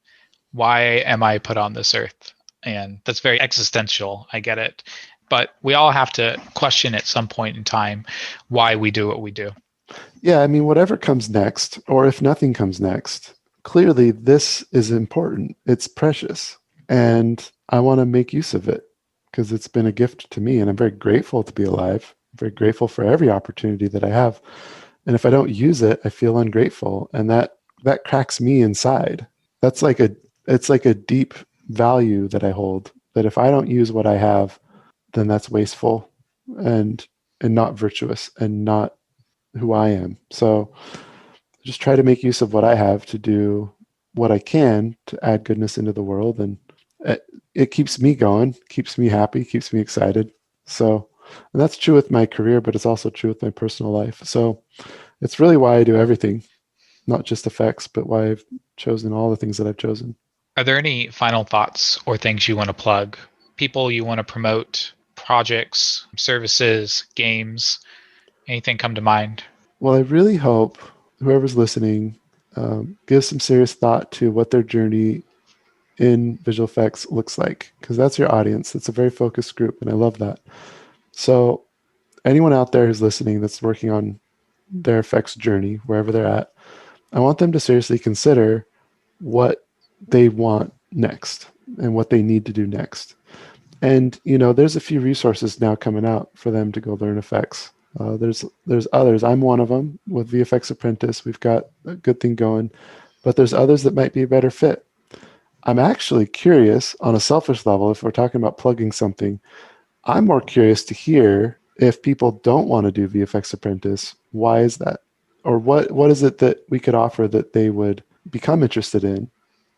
Why am I put on this earth? And that's very existential. I get it. But we all have to question at some point in time why we do what we do. Yeah, I mean, whatever comes next, or if nothing comes next, clearly this is important. It's precious. And I want to make use of it because it's been a gift to me. And I'm very grateful to be alive. I'm very grateful for every opportunity that I have. And if I don't use it, I feel ungrateful. And that cracks me inside. It's like a deep value that I hold, that if I don't use what I have, then that's wasteful and not virtuous and not who I am. So just try to make use of what I have to do what I can to add goodness into the world. And it keeps me going, keeps me happy, keeps me excited. So, and that's true with my career, but it's also true with my personal life. So it's really why I do everything, not just effects, but why I've chosen all the things that I've chosen. Are there any final thoughts or things you want to plug? People you want to promote, projects, services, games, anything come to mind? Well, I really hope whoever's listening gives some serious thought to what their journey in visual effects looks like, because that's your audience. It's a very focused group, and I love that. So anyone out there who's listening that's working on their effects journey, wherever they're at, I want them to seriously consider what they want next and what they need to do next. And, there's a few resources now coming out for them to go learn effects. There's others. I'm one of them with VFX Apprentice. We've got a good thing going, but there's others that might be a better fit. I'm actually curious on a selfish level, if we're talking about plugging something, I'm more curious to hear if people don't want to do VFX Apprentice, why is that? Or what is it that we could offer that they would become interested in?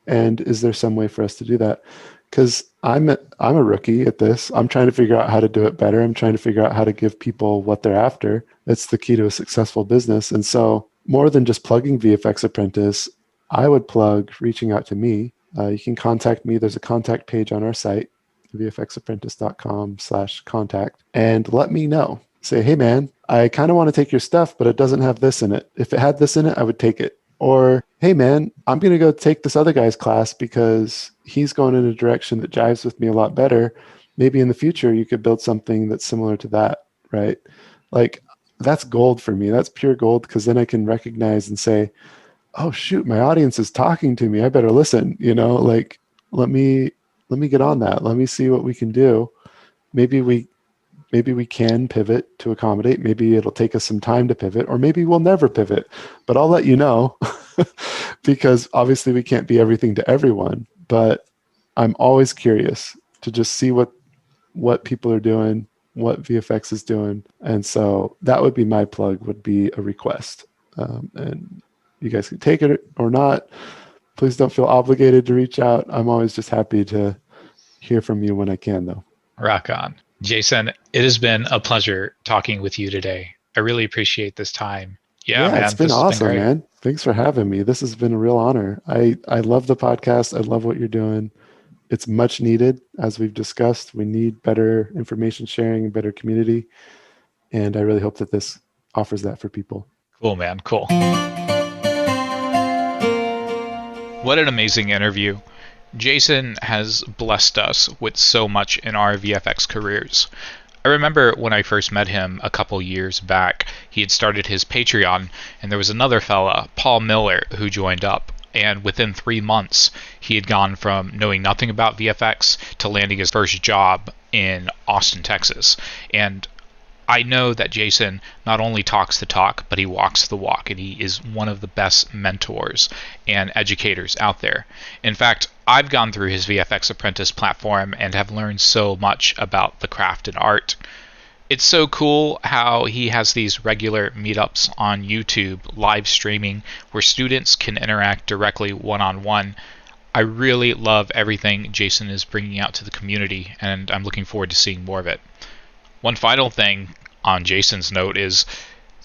And is there some way for us to do that? Because I'm a rookie at this. I'm trying to figure out how to do it better. I'm trying to figure out how to give people what they're after. That's the key to a successful business. And so more than just plugging VFX Apprentice, I would plug reaching out to me. You can contact me. There's a contact page on our site, vfxapprentice.com/contact, and let me know. Say, hey man, I kind of want to take your stuff, but it doesn't have this in it. If it had this in it, I would take it. Or, hey man, I'm going to go take this other guy's class because he's going in a direction that jives with me a lot better. Maybe in the future you could build something that's similar to that, right? Like, that's gold for me. That's pure gold, because then I can recognize and say, oh shoot, my audience is talking to me. I better listen, like, let me get on that. Let me see what we can do. Maybe we can pivot to accommodate. Maybe it'll take us some time to pivot, or maybe we'll never pivot, but I'll let you know because obviously we can't be everything to everyone, but I'm always curious to just see what people are doing, what VFX is doing. And so that would be my plug, would be a request. And you guys can take it or not. Please don't feel obligated to reach out. I'm always just happy to hear from you when I can, though. Rock on. Jason, it has been a pleasure talking with you today. I really appreciate this time. Yeah, man, it's been awesome, man. Thanks for having me. This has been a real honor. I love the podcast. I love what you're doing. It's much needed, as we've discussed. We need better information sharing and better community. And I really hope that this offers that for people. Cool, man. Cool. What an amazing interview. Jason has blessed us with so much in our VFX careers. I remember when I first met him a couple years back, he had started his Patreon, and there was another fella, Paul Miller, who joined up. And within 3 months, he had gone from knowing nothing about VFX to landing his first job in Austin, Texas. And I know that Jason not only talks the talk, but he walks the walk, and he is one of the best mentors and educators out there. In fact, I've gone through his VFX Apprentice platform and have learned so much about the craft and art. It's so cool how he has these regular meetups on YouTube, live streaming, where students can interact directly one-on-one. I really love everything Jason is bringing out to the community, and I'm looking forward to seeing more of it. One final thing on Jason's note is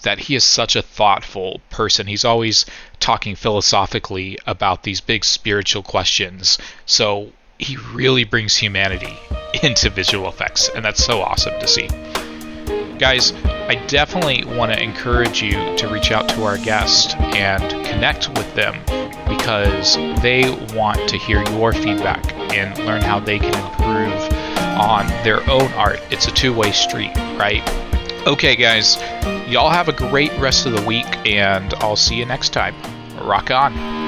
that he is such a thoughtful person. He's always talking philosophically about these big spiritual questions. So he really brings humanity into visual effects, and that's so awesome to see. Guys, I definitely want to encourage you to reach out to our guest and connect with them, because they want to hear your feedback and learn how they can improve on their own art. It's a two-way street, right? Okay, guys, y'all have a great rest of the week, and I'll see you next time. Rock on.